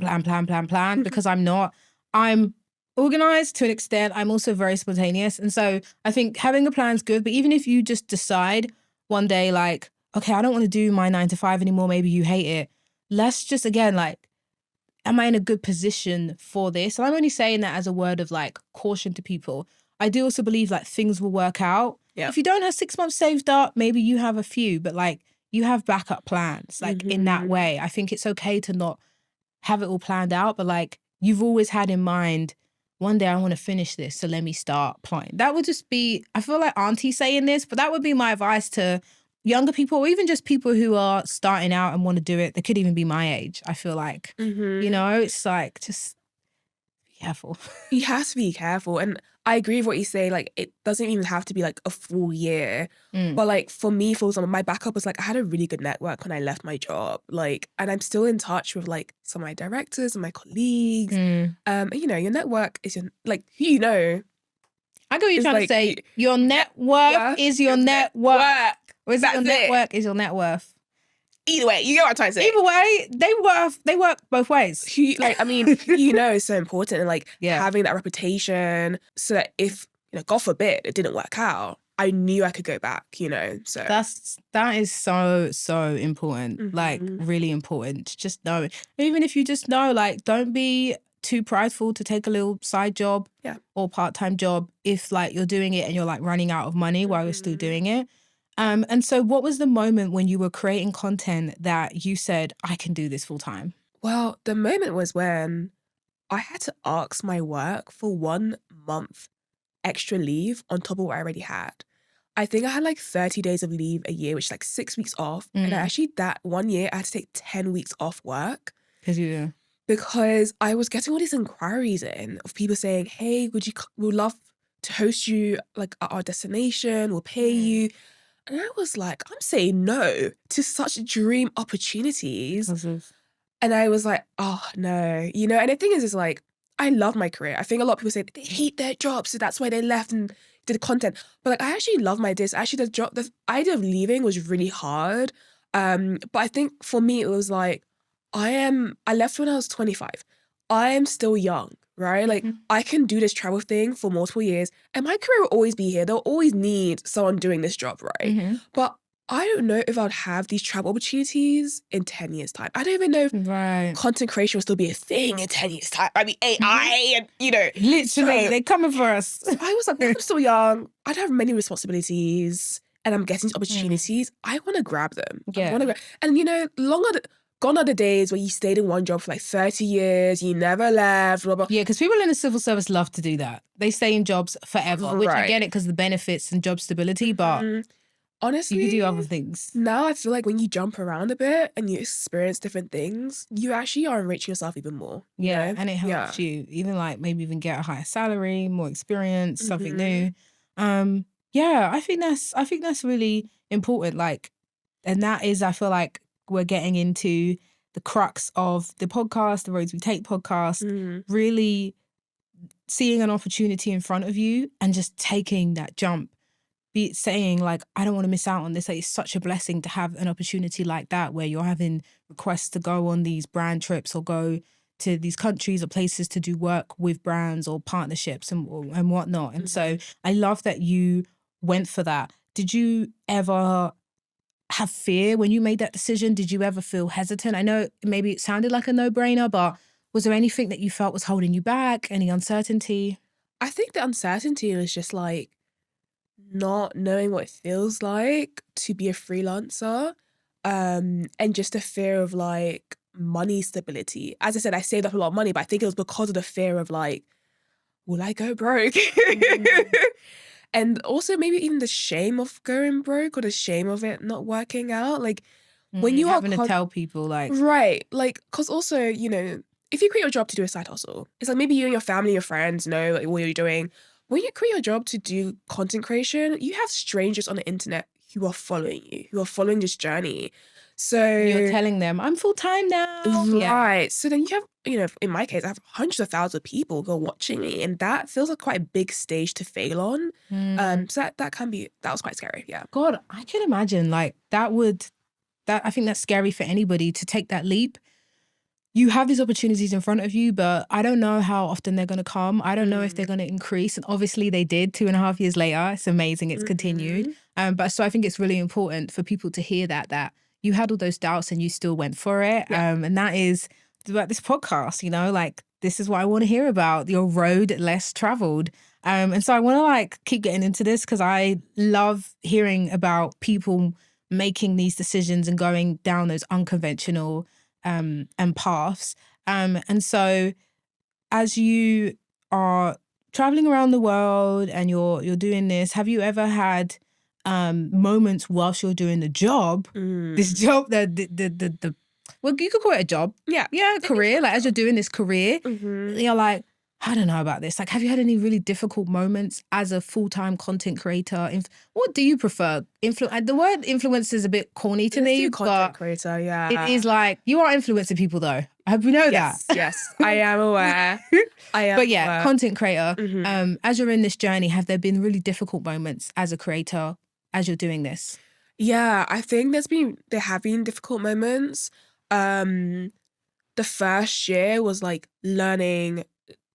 because I'm not. I'm organized to an extent. I'm also very spontaneous. And so I think having a plan is good. But even if you just decide one day, like, okay, I don't want to do my 9 to 5 anymore. Maybe you hate it. Let's just, again, like, am I in a good position for this? And I'm only saying that as a word of like caution to people. I do also believe like things will work out. Yeah. If you don't have 6 months saved up, maybe you have a few, but like you have backup plans. Like in that way, I think it's okay to not have it all planned out, but like you've always had in mind, one day I want to finish this, so let me start plotting. That would just be, I feel like auntie saying this, but that would be my advice to younger people, or even just people who are starting out and want to do it, they could even be my age, I feel like. You know, it's like, just be careful. You have to be careful. And I agree with what you say. Like, it doesn't even have to be like a full year. But like for me, for example, my backup was like I had a really good network when I left my job. Like, and I'm still in touch with like some of my directors and my colleagues. And you know, your network is your like you know. I get what you're It's trying to like say. Your net worth is your net worth. Or is it your net worth is your net worth? Either way, you get what I'm trying to say. Either way, they work both ways. Like, I mean, you know, it's so important, and like Yeah. having that reputation, so that if, you know, God forbid, it didn't work out, I knew I could go back. You know, so that is so important. Like, really important. Just know, even if you just know, like, don't be too prideful to take a little side job or part-time job if like you're doing it and you're like running out of money while you're still doing it. And so what was the moment when you were creating content that you said, I can do this full time? Well, the moment was when I had to ask my work for 1 month extra leave on top of what I already had. I think I had like 30 days of leave a year, which is like 6 weeks off. And actually that 1 year I had to take 10 weeks off work. Because I was getting all these inquiries in of people saying, hey, we'd love to host you like at our destination, we'll pay you. And I was like, I'm saying no to such dream opportunities. And I was like, oh no, you know. And the thing is like, I love my career. I think a lot of people say they hate their job, so that's why they left and did content. But like, I actually love my days. Actually, the idea of leaving was really hard. But I think for me, it was like, I left when I was 25. I am still young, right? Like, I can do this travel thing for multiple years, and my career will always be here. They'll always need someone doing this job, right? But I don't know if I'd have these travel opportunities in 10 years' time. I don't even know if content creation will still be a thing in 10 years' time. I mean, AI and, you know. Literally, they're coming for us. So I was like, I'm still young. I don't have many responsibilities, and I'm getting opportunities. I want to grab them. And, you know, gone are the days where you stayed in one job for like 30 years, you never left, blah, blah. Yeah, because people in the civil service love to do that. They stay in jobs forever, which I get it because of the benefits and job stability, but honestly, you can do other things. Now I feel like when you jump around a bit and you experience different things, you actually are enriching yourself even more. Yeah, you know? and it helps you even like maybe even get a higher salary, more experience, something new. Yeah, I think that's really important. Like, and that is, I feel like we're getting into the crux of the podcast, the Roads We Take podcast, really seeing an opportunity in front of you and just taking that jump. Be saying like, I don't want to miss out on this. Like, it's such a blessing to have an opportunity like that where you're having requests to go on these brand trips or go to these countries or places to do work with brands or partnerships and whatnot. And so I love that you went for that. Did you ever have fear when you made that decision? Did you ever feel hesitant? I know maybe it sounded like a no-brainer, but was there anything that you felt was holding you back? Any uncertainty? I think the uncertainty was just like not knowing what it feels like to be a freelancer, and just a fear of like money stability. As I said, I saved up a lot of money, but I think it was because of the fear of like, will I go broke? And also maybe even the shame of going broke or the shame of it not working out. Like, when you having to tell people like, right, like, because also, you know, if you quit your job to do a side hustle, it's like maybe you and your family, your friends know like what you're doing. When you quit your job to do content creation, you have strangers on the internet who are following you, who are following this journey. So you're telling them, I'm full-time now. Right. So then you have, you know, in my case, I have hundreds of thousands of people who are watching me, and that feels like quite a big stage to fail on. So that was quite scary. Yeah. God, I can imagine like I think that's scary for anybody to take that leap. You have these opportunities in front of you, but I don't know how often they're going to come. I don't know if they're going to increase. And obviously they did 2.5 years later. It's amazing. It's continued. But so I think it's really important for people to hear that you had all those doubts and you still went for it. And that is about this podcast, you know, like this is what I want to hear about, your road less traveled. And so I want to like keep getting into this because I love hearing about people making these decisions and going down those unconventional and paths. And so as you are traveling around the world and you're doing this, have you ever had moments whilst you're doing the job, this job, the well, you could call it a job. Yeah. Career. Like, as you're doing this career, you're like, I don't know about this. Like, have you had any really difficult moments as a full-time content creator? What do you prefer? The word influencer is a bit corny to me, content creator, yeah. it is like, you are influencing people though. I hope you know that. Yes, I am aware. But yeah, content creator. As you're in this journey, have there been really difficult moments as a creator as you're doing this? Yeah, I think there have been difficult moments. The first year was like learning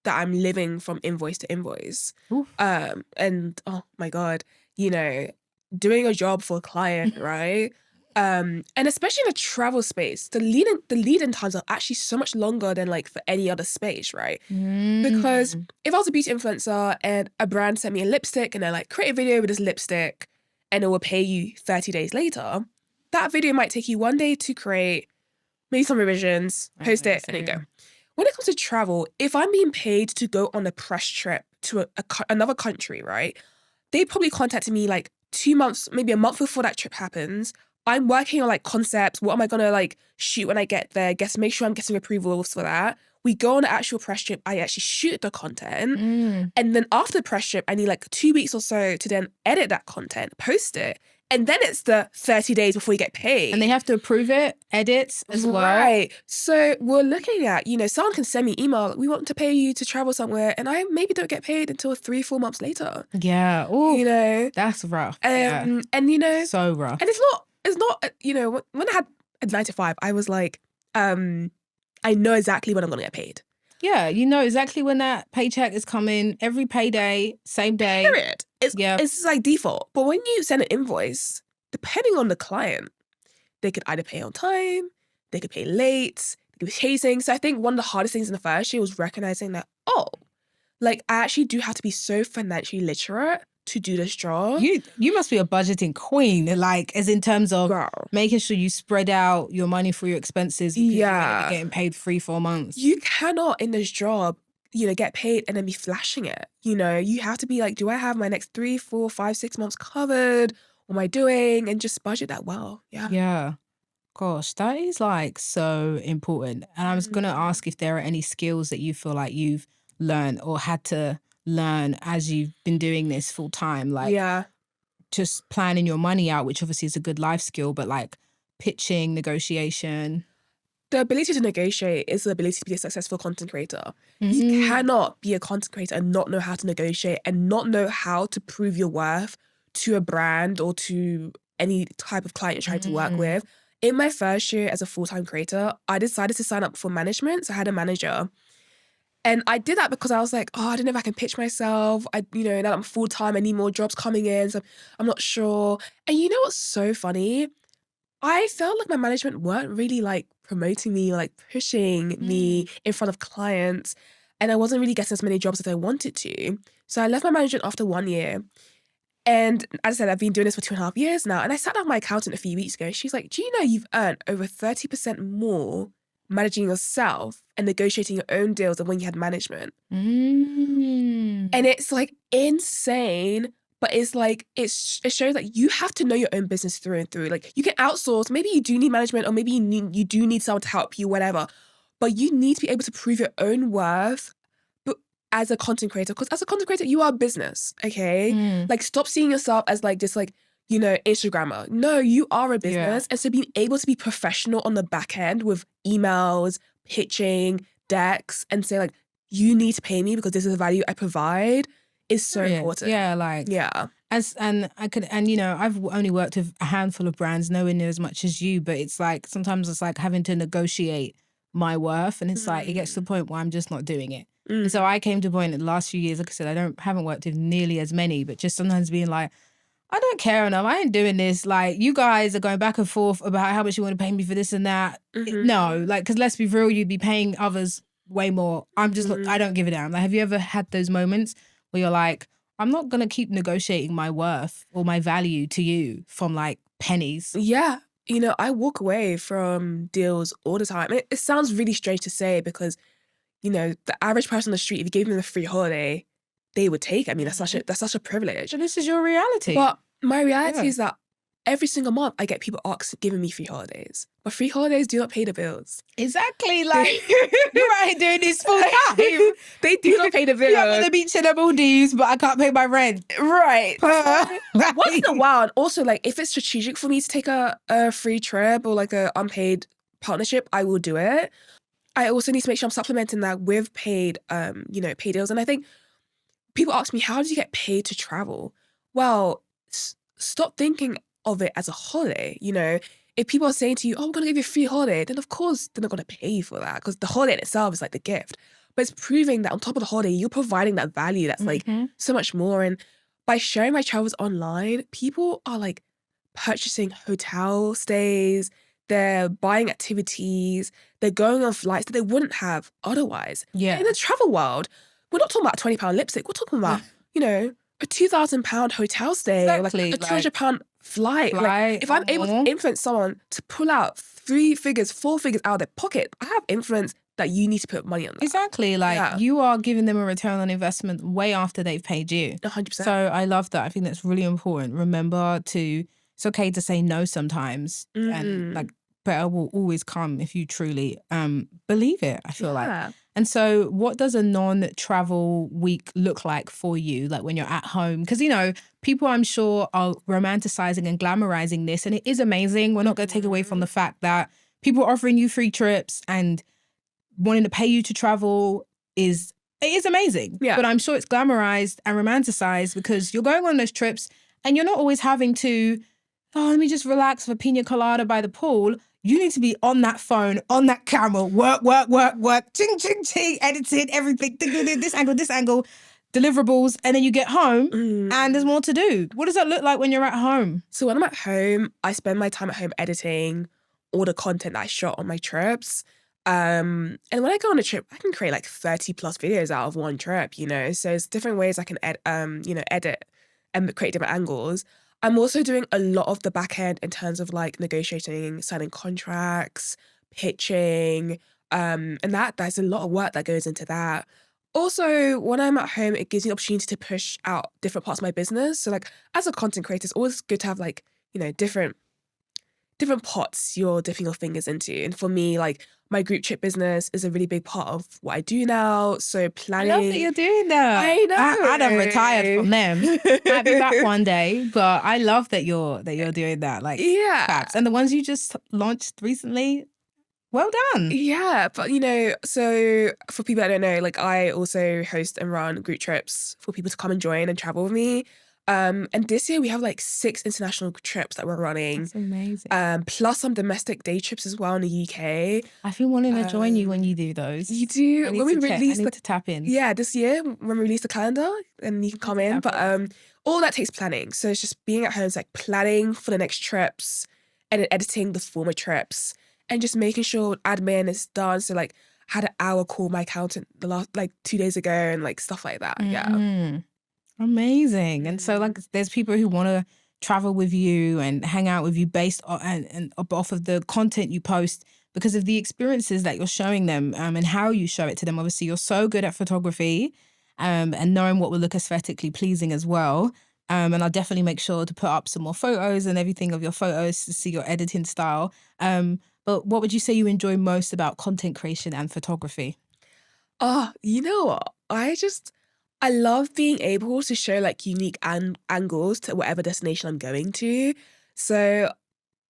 that I'm living from invoice to invoice. And oh my God, doing a job for a client, right? And especially in a travel space, the lead-in times are actually so much longer than like for any other space, right? Because if I was a beauty influencer and a brand sent me a lipstick and they're like, create a video with this lipstick and it will pay you 30 days later, that video might take you 1 day to create, maybe some revisions, post it, and then go. When it comes to travel, if I'm being paid to go on a press trip to another country, right, they probably contacted me like 2 months, maybe a month before that trip happens. I'm working on like concepts. What am I going to like shoot when I get there? Make sure I'm getting approvals for that. We go on an actual press trip. I actually shoot the content. And then after the press trip, I need like 2 weeks or so to then edit that content, post it. And then it's the 30 days before you get paid. And they have to approve it, edits as well. Right. So we're looking at, someone can send me email, we want to pay you to travel somewhere, and I maybe don't get paid until 3-4 months later. Yeah. Oh, that's rough. And so rough. And it's not, when I had a 9 to 5, I was like, I know exactly when I'm going to get paid. Yeah, you know exactly when that paycheck is coming, every payday, same day. Period. It's like default. But when you send an invoice, depending on the client, they could either pay on time, they could pay late, they could be chasing. So I think one of the hardest things in the first year was recognizing that, I actually do have to be so financially literate to do this job. You must be a budgeting queen, like, as in terms of making sure you spread out your money for your expenses. Yeah. Getting paid 3-4 months. You cannot in this job, get paid and then be flashing it. You have to be like, do I have my next 3, 4, 5, 6 months covered? What am I doing? And just budget that well. Yeah. Yeah. Gosh, that is like so important. And I was going to ask if there are any skills that you feel like you've learned or had to learn as you've been doing this full time. Like, just planning your money out, which obviously is a good life skill, but like pitching, negotiation. The ability to negotiate is the ability to be a successful content creator. You cannot be a content creator and not know how to negotiate and not know how to prove your worth to a brand or to any type of client you're trying to work with. In my first year as a full-time creator, I decided to sign up for management. So I had a manager. And I did that because I was like, I don't know if I can pitch myself. Now I'm full-time, I need more jobs coming in. So I'm not sure. And you know what's so funny? I felt like my management weren't really like promoting me, like pushing me in front of clients. And I wasn't really getting as many jobs as I wanted to. So I left my management after 1 year. And as I said, I've been doing this for 2.5 years now. And I sat down with my accountant a few weeks ago. She's like, do you know you've earned over 30% more managing yourself and negotiating your own deals than when you had management? And it's like insane. But it's like, it shows that you have to know your own business through and through. Like, you can outsource. Maybe you do need management, or maybe you do need someone to help you, whatever. But you need to be able to prove your own worth as a content creator. Because as a content creator, you are a business, okay? Like, stop seeing yourself as like this, like, Instagrammer. No, you are a business. And so being able to be professional on the back end with emails, pitching, decks, and say like, you need to pay me because this is the value I provide, is so important. Yeah, like, I've only worked with a handful of brands, nowhere near as much as you, but it's like sometimes it's like having to negotiate my worth, and it's like it gets to the point where I'm just not doing it. And so I came to a point in the last few years, like I said, haven't worked with nearly as many, but just sometimes being like, I don't care enough. I ain't doing this. Like, you guys are going back and forth about how much you want to pay me for this and that. No, like, because let's be real, you'd be paying others way more. I'm just, I don't give a damn. Like, have you ever had those moments where you're like, I'm not going to keep negotiating my worth or my value to you from like pennies? Yeah. I walk away from deals all the time. It sounds really strange to say because, the average person on the street, if you gave them a free holiday, they would take it. I mean, that's such a privilege. So this is your reality. But my reality Yeah. is that every single month I get people giving me free holidays. But free holidays do not pay the bills. Exactly. Like, you're out here doing this full time. They do not pay the bills. Yeah, I'm on the beach in the Maldives, but I can't pay my rent. Right. Like- Once in a while, and also like if it's strategic for me to take a free trip or like a unpaid partnership, I will do it. I also need to make sure I'm supplementing that with paid paid deals. And I think people ask me, how do you get paid to travel? Well, stop thinking of it as a holiday. You know, if people are saying to you, oh, I'm going to give you a free holiday, then of course they're not going to pay you for that because the holiday in itself is like the gift. But it's proving that on top of the holiday, you're providing that value that's like so much more. And by sharing my travels online, people are like purchasing hotel stays, they're buying activities, they're going on flights that they wouldn't have otherwise. Yeah. In the travel world, we're not talking about a £20 lipstick. We're talking about, you know, a £2,000 hotel stay Exactly, or like a £200 flight. Like, flight, if I'm able to influence someone to pull out 3 figures, 4 figures out of their pocket, I have influence that you need to put money on that. Exactly. Like, Yeah. you are giving them a return on investment way after they've paid you. 100%. So I love that. I think that's really important. Remember it's okay to say no sometimes. And like, better will always come if you truly believe it, I feel like. And so what does a non-travel week look like for you, like when you're at home? Because, you know, people I'm sure are romanticizing and glamorizing this, and it is amazing. We're not going to take away from the fact that people offering you free trips and wanting to pay you to travel is amazing. Yeah. But I'm sure it's glamorized and romanticized because you're going on those trips and you're not always having to, let me just relax with a pina colada by the pool. You need to be on that phone, on that camera, work, ching, ching, ching, edited, everything, this angle, deliverables, and then you get home and there's more to do. What does that look like when you're at home? So when I'm at home, I spend my time at home editing all the content that I shot on my trips. And when I go on a trip, I can create like 30 plus videos out of one trip, you know? So there's different ways I can edit and create different angles. I'm also doing a lot of the back end in terms of like negotiating, signing contracts, pitching, and there's a lot of work that goes into that. Also, when I'm at home, it gives me the opportunity to push out different parts of my business. So like as a content creator, it's always good to have like, you know, different pots you're dipping your fingers into. And for me, like my group trip business is a really big part of what I do now. So planning. I love that you're doing that. I know. I'd have retired from them. Might be back one day, but I love that you're doing that. Like, yeah. facts. And the ones you just launched recently, well done. Yeah, but you know, so for people that don't know, like I also host and run group trips for people to come and join and travel with me. And this year we have like 6 international trips that we're running. That's amazing. Plus some domestic day trips as well in the UK. I've been wanting to join you when you do those. You do. I need to tap in. Yeah, this year when we release the calendar, and you can come in. But all that takes planning. So it's just being at home, it's like planning for the next trips and then editing the former trips and just making sure admin is done. So like I had an hour call with my accountant the last 2 days ago and like stuff like that. Yeah. Amazing. And so like there's people who want to travel with you and hang out with you based on and off of the content you post because of the experiences that you're showing them and how you show it to them. Obviously, you're so good at photography and knowing what will look aesthetically pleasing as well. And I'll definitely make sure to put up some more photos and everything of your photos to see your editing style. But what would you say you enjoy most about content creation and photography? Oh, you know what? I love being able to show like unique angles to whatever destination I'm going to. So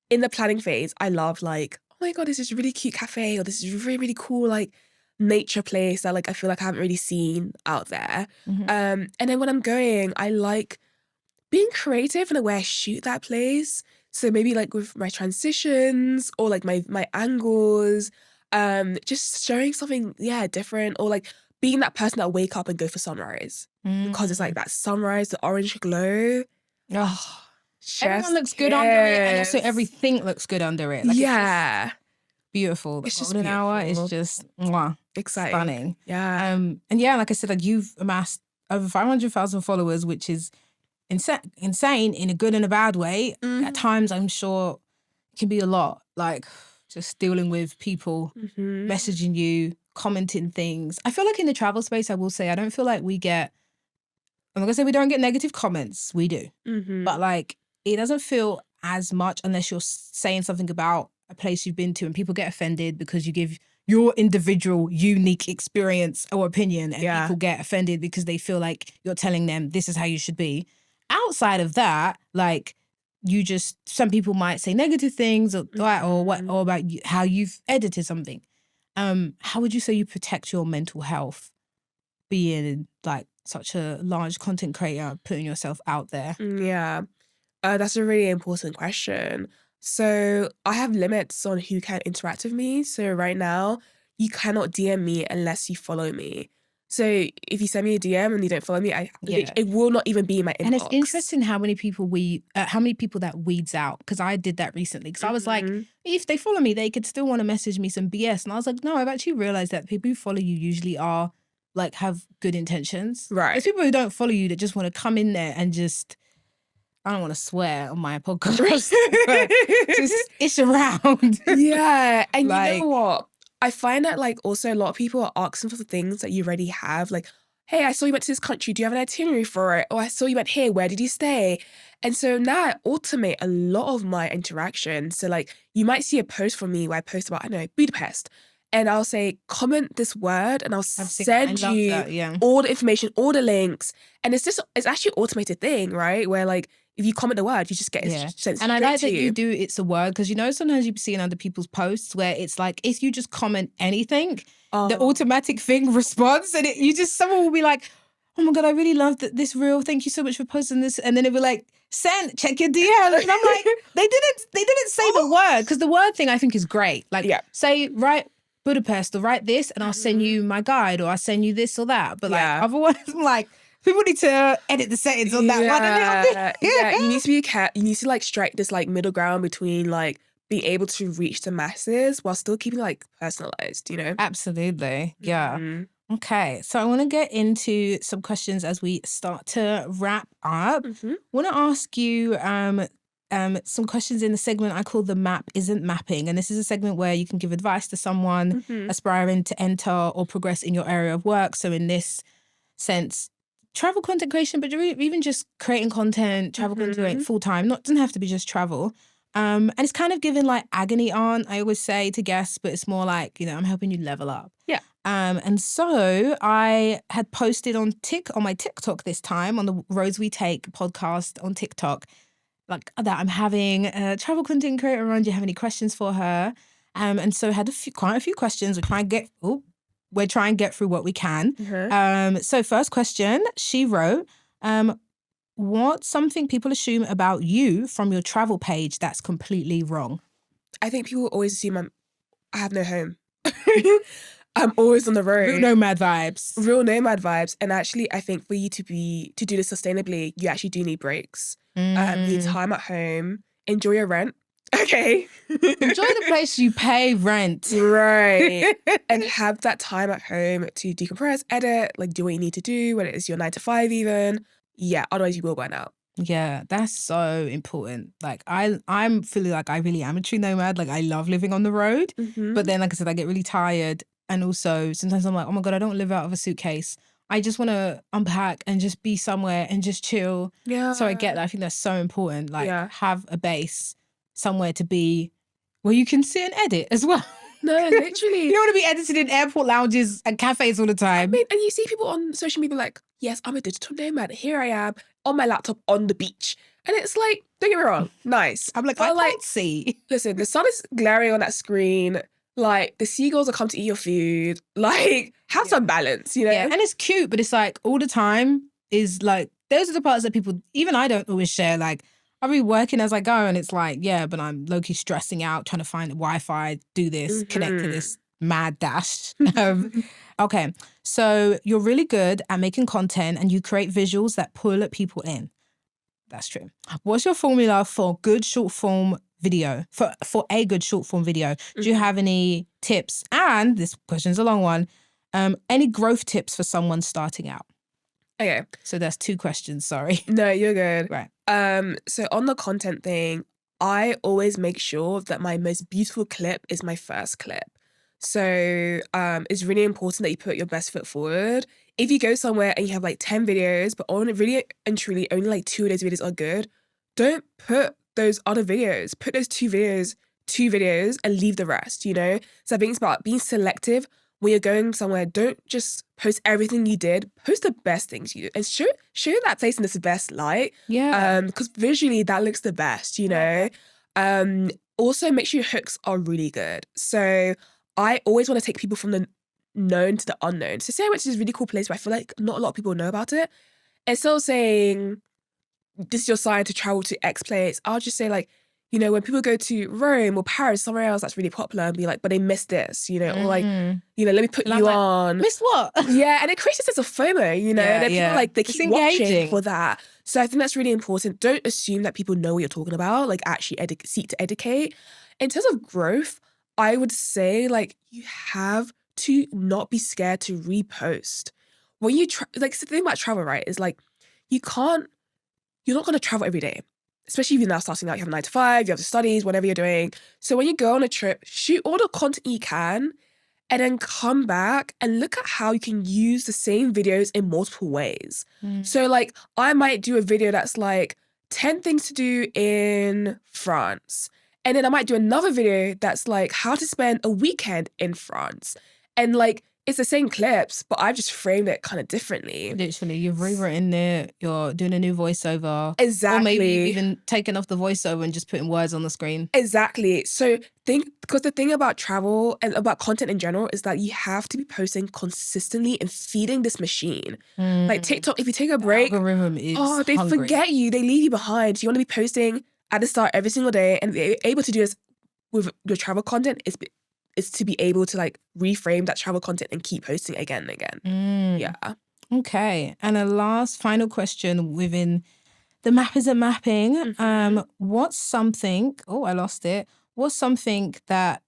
in the planning phase, I love like, oh my God, this is a really cute cafe, or this is really, really cool like nature place that like I feel like I haven't really seen out there. And then when I'm going, I like being creative in the way I shoot that place. So maybe like with my transitions or like my angles, just showing something, different, or like being that person that wake up and go for sunrise because it's like that sunrise, the orange glow. Oh, everyone looks good under it, and also everything looks good under it. Like, yeah, it's beautiful. The it's just golden hour is beautiful. just mwah, Exciting. stunning. Yeah. And yeah, like I said, like you've amassed over 500,000 followers, which is insane in a good and a bad way. At times, I'm sure it can be a lot. Like just dealing with people messaging you, commenting things. I feel like in the travel space, I will say, I don't feel like we get, I'm not gonna say we don't get negative comments. We do. But like it doesn't feel as much unless you're saying something about a place you've been to and people get offended because you give your individual unique experience or opinion, and people get offended because they feel like you're telling them this is how you should be. Outside of that, like, you just, some people might say negative things or about how you've edited something. How would you say you protect your mental health being like such a large content creator, putting yourself out there? Yeah. That's a really important question. So I have limits on who can interact with me. So right now, you cannot DM me unless you follow me. So if you send me a DM and you don't follow me, it will not even be in my inbox. And it's interesting how many people that weeds out, because I did that recently. Because I was like, if they follow me, they could still want to message me some BS. And I was like, no, I've actually realized that people who follow you usually are like have good intentions. Right. There's people who don't follow you that just want to come in there and just, I don't want to swear on my podcast, but just ish around. Yeah. And like, you know what? I find that like also a lot of people are asking for the things that you already have. Like, hey, I saw you went to this country. Do you have an itinerary for it? Or I saw you went here. Where did you stay? And so now I automate a lot of my interactions. So like you might see a post from me where I post about, I don't know, Budapest. And I'll say, comment this word and I'll send you all the information, all the links. And it's actually an automated thing, right? Where like, if you comment the word, you just get it sent straight to you. And I like that you do it's a word, because you know sometimes you see in other people's posts where it's like, if you just comment anything, the automatic thing responds, and someone will be like, oh my God, I really loved this reel. Thank you so much for posting this. And then it'll be like, send, check your DMs. And I'm like, they didn't say the word, because the word thing I think is great. Like, say, write Budapest or write this and I'll send you my guide, or I'll send you this or that. But like otherwise, I'm like, people need to edit the settings on that one a little bit. You need to you need to like strike this like middle ground between like being able to reach the masses while still keeping like personalized, you know? Absolutely. Yeah. Okay. So I want to get into some questions as we start to wrap up. I want to ask you some questions in the segment I call the Map Isn't Mapping. And this is a segment where you can give advice to someone aspiring to enter or progress in your area of work. So in this sense, travel content creation, but even just creating content, travel content full time, doesn't have to be just travel. And it's kind of giving like agony aunt, I always say to guests, but it's more like, you know, I'm helping you level up. Yeah. And so I had posted on my TikTok this time, on the Roads We Take podcast on TikTok, like that I'm having a travel content creator around. Do you have any questions for her? And so I had quite a few questions. We're trying to get through what we can. So first question, she wrote, what's something people assume about you from your travel page that's completely wrong? I think people always assume I have no home. I'm always on the road. Real nomad vibes. And actually, I think for you to do this sustainably, you actually do need breaks. You need time at home. Enjoy your rent. Okay. Enjoy the place you pay rent. Right. And have that time at home to decompress, edit, like do what you need to do, whether it's your 9 to 5 even. Yeah, otherwise you will burn out. Yeah, that's so important. Like I'm feeling like I really am a true nomad. Like I love living on the road. But then, like I said, I get really tired. And also sometimes I'm like, oh my God, I don't live out of a suitcase. I just want to unpack and just be somewhere and just chill. Yeah. So I get that. I think that's so important. Like have a base somewhere to be where you can sit and edit as well. No, literally. You don't want to be edited in airport lounges and cafes all the time. I mean, and you see people on social media like, yes, I'm a digital nomad. Here I am on my laptop on the beach. And it's like, don't get me wrong, nice. I'm like, but I can't see. Listen, the sun is glaring on that screen. Like, the seagulls are come to eat your food. Like, have some balance, you know? Yeah, and it's cute, but it's like all the time is like, those are the parts that people, even I don't always share. Like, I'll be working as I go and it's like, yeah, but I'm low-key stressing out, trying to find Wi-Fi, do this, connect to this mad dash. Okay, so you're really good at making content and you create visuals that pull people in. That's true. What's your formula for good short form video, for a good short form video? Do you have any tips? And this question's a long one. Any growth tips for someone starting out? Okay. So that's 2 questions, sorry. No, you're good. Right. So on the content thing, I always make sure that my most beautiful clip is my first clip. So it's really important that you put your best foot forward. If you go somewhere and you have like 10 videos, but really and truly only like 2 of those videos are good, don't put those other videos. Put those two videos and leave the rest, you know? So I think it's about being selective when you're going somewhere. Don't just post everything you did. Post the best things you did and show that place in its best light. Yeah. Because visually that looks the best, you know? Also make sure your hooks are really good. So I always want to take people from the known to the unknown. So say I went to this really cool place where I feel like not a lot of people know about it. Instead of saying, this is your sign to travel to X place, I'll just say like, you know, when people go to Rome or Paris, somewhere else that's really popular, and be like, but they missed this, you know, or like, you know, let me put And I'm you like, on. missed what? Yeah, and it creates a sense of FOMO, you know, and then people like, they It's keep watching engaging. for that. So I think that's really important. Don't assume that people know what you're talking about, like actually seek to educate. In terms of growth, I would say like you have to not be scared to repost. When you, like the thing about travel, right, is like, you're not going to travel every day. Especially if you're now starting out, you have a 9 to 5, you have the studies, whatever you're doing. So when you go on a trip, shoot all the content you can and then come back and look at how you can use the same videos in multiple ways. So like I might do a video that's like 10 things to do in France. And then I might do another video that's like how to spend a weekend in France. And like it's the same clips, but I've just framed it kind of differently. Literally, you've rewritten it, you're doing a new voiceover. Exactly. Or maybe you've even taken off the voiceover and just putting words on the screen. Exactly. So because the thing about travel and about content in general is that you have to be posting consistently and feeding this machine. Like TikTok, if you take a break, The algorithm is they hungry. forget you, they leave you behind. So you want to be posting at the start every single day, and be able to do this with your travel content is to be able to like reframe that travel content and keep posting again and again. Yeah. Okay. And a last final question within the map isn't mapping. What's something, I lost it. What's something that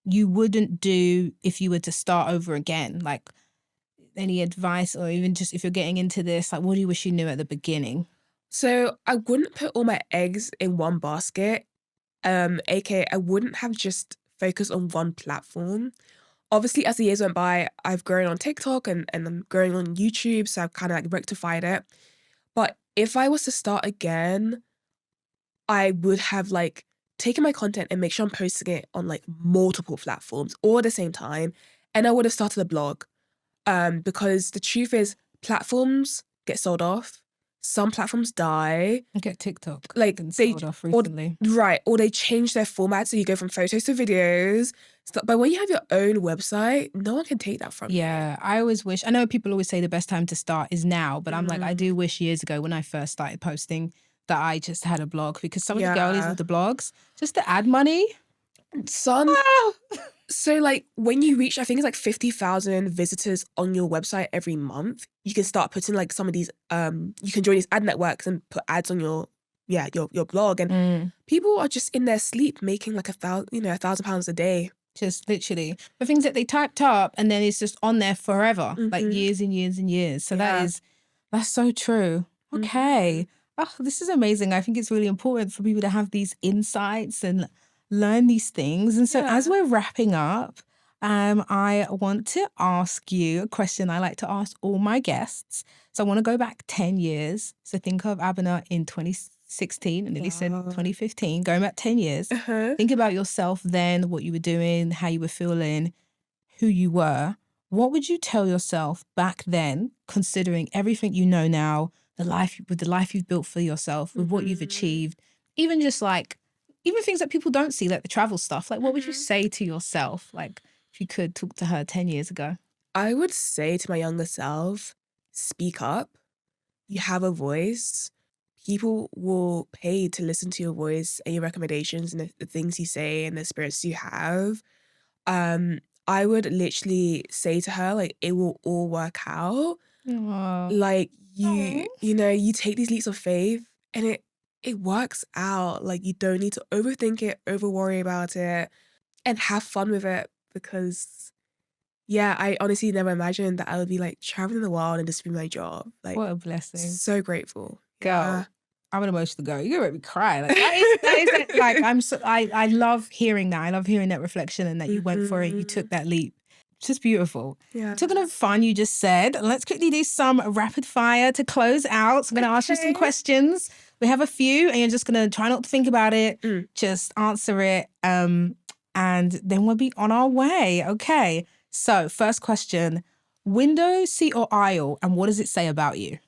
you wouldn't do if you were to start over again? Like any advice, or even just if you're getting into this, like what do you wish you knew at the beginning? So I wouldn't put all my eggs in one basket. aka I wouldn't have just focused on one platform. Obviously, as the years went by, I've grown on TikTok and I'm growing on YouTube, so I've kind of like rectified it. But if I was to start again, I would have like taken my content and make sure I'm posting it on like multiple platforms all at the same time. And I would have started a blog. Because the truth is, platforms get sold off. Some platforms die. I get TikTok. Like been they sold off recently. or they change their format, so you go from photos to videos. But when you have your own website, no one can take that from you. Yeah, I always wish, I know people always say the best time to start is now, but I'm like, I do wish years ago when I first started posting that I just had a blog, because some of the girlies with the blogs, just to add money. So like when you reach, I think it's like 50,000 visitors on your website every month, you can start putting like some of these, you can join these ad networks and put ads on your blog, and people are just in their sleep making like £1,000 a day. Just literally the things that they typed up, and then it's just on there forever, like years and years and years. So that's so true. Okay. Oh, this is amazing. I think it's really important for people to have these insights and learn these things. And so as we're wrapping up, I want to ask you a question I like to ask all my guests. So I want to go back 10 years. So think of Abena in 2016, and nearly said 2015, going back 10 years. Think about yourself then, what you were doing, how you were feeling, who you were. What would you tell yourself back then, considering everything you know now, the life you've built for yourself, with what you've achieved, even just like, even things that people don't see, like the travel stuff, like what would you say to yourself? Like if you could talk to her 10 years ago. I would say to my younger self, speak up. You have a voice. People will pay to listen to your voice and your recommendations and the things you say and the experiences you have. I would literally say to her, like, it will all work out. Like you take these leaps of faith and it works out. Like you don't need to overthink it, over worry about it, and have fun with it, because I honestly never imagined that I would be like traveling the world and this would be my job. Like, what a blessing. So grateful. Girl, I'm an emotional girl. You're gonna make me cry. Like that is like I love hearing that. I love hearing that reflection and that you went for it, you took that leap. just beautiful. Yeah. Talking of fun, you just said, let's quickly do some rapid fire to close out. So I'm going to ask you some questions. We have a few and you're just going to try not to think about it. Just answer it. And then we'll be on our way. Okay. So first question, window, seat or aisle? And what does it say about you?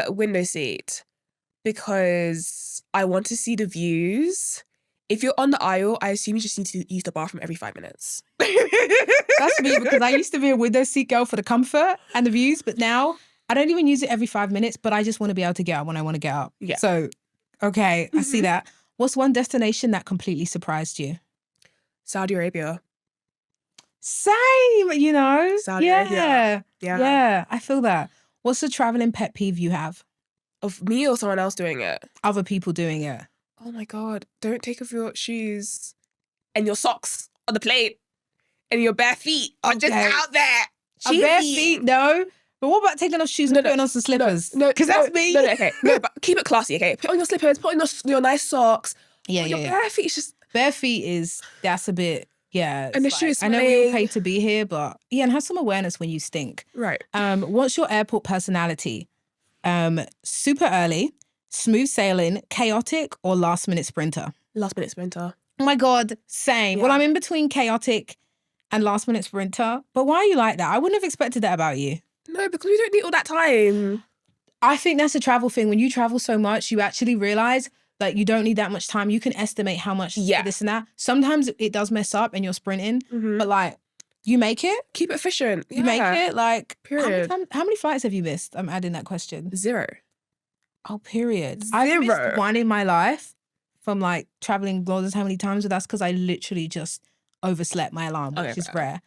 Window seat, because I want to see the views. If you're on the aisle, I assume you just need to use the bathroom every 5 minutes. That's me, because I used to be a window seat girl for the comfort and the views, but now I don't even use it every 5 minutes, but I just want to be able to get up when I want to get up. Yeah. So, okay, I see that. What's one destination that completely surprised you? Saudi Arabia. Same, you know? Saudi Arabia. Yeah, I feel that. What's the traveling pet peeve you have? Of me or someone else doing it? Other people doing it. Oh my God, don't take off your shoes and your socks on the plate and your bare feet are just out there. Bare feet, no. But what about taking off shoes and putting on some slippers? No, because that's me. No, okay. No, but keep it classy, okay? Put on your slippers, put on your nice socks. Yeah. Bare feet is just... Bare feet that's a bit, yeah. And the shoes I know we all pay to be here, but yeah, and have some awareness when you stink. Right. What's your airport personality? Super early, smooth sailing, chaotic, or last minute sprinter? Last minute sprinter. Oh my God, same. Yeah. Well, I'm in between chaotic and last minute sprinter. But why are you like that? I wouldn't have expected that about you. No, because we don't need all that time. I think that's a travel thing. When you travel so much, you actually realize that you don't need that much time. You can estimate how much for this and that. Sometimes it does mess up and you're sprinting, but like, you make it. Keep it efficient. You make it, like, period. How many flights have you missed? I'm adding that question. 0. Oh, period. 0. I've missed one in my life from like traveling God knows how many times, but that's because I literally just overslept my alarm, which is rare.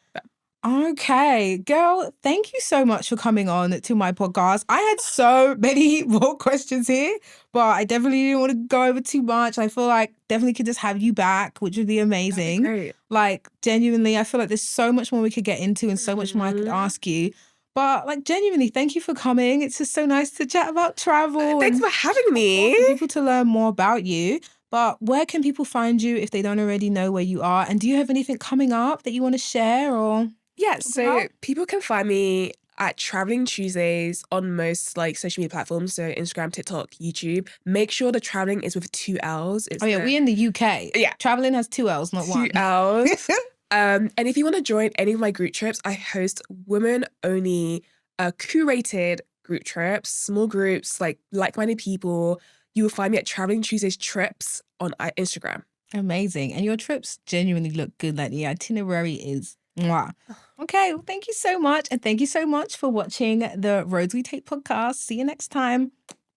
Okay, girl, thank you so much for coming on to my podcast. I had so many more questions here, but I definitely didn't want to go over too much. I feel like definitely could just have you back, which would be amazing. That'd be great. Like, genuinely, I feel like there's so much more we could get into and so much more I could ask you. But like, genuinely, thank you for coming. It's just so nice to chat about travel. Thanks for having me. For people to learn more about you. But where can people find you if they don't already know where you are? And do you have anything coming up that you want to share or... Yeah, so people can find me at Traveling Tuesdays on most like social media platforms, so Instagram, TikTok, YouTube. Make sure the traveling is with 2 L's. We're in the UK. Yeah. Traveling has 2 L's, not 1. 2 L's. And if you want to join any of my group trips, I host women-only curated group trips, small groups, like-minded people. You will find me at Traveling Tuesdays Trips on Instagram. Amazing. And your trips genuinely look good. Like the itinerary is... Mwah. Okay, well, thank you so much. And thank you so much for watching the Roads We Take podcast. See you next time.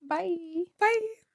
Bye. Bye.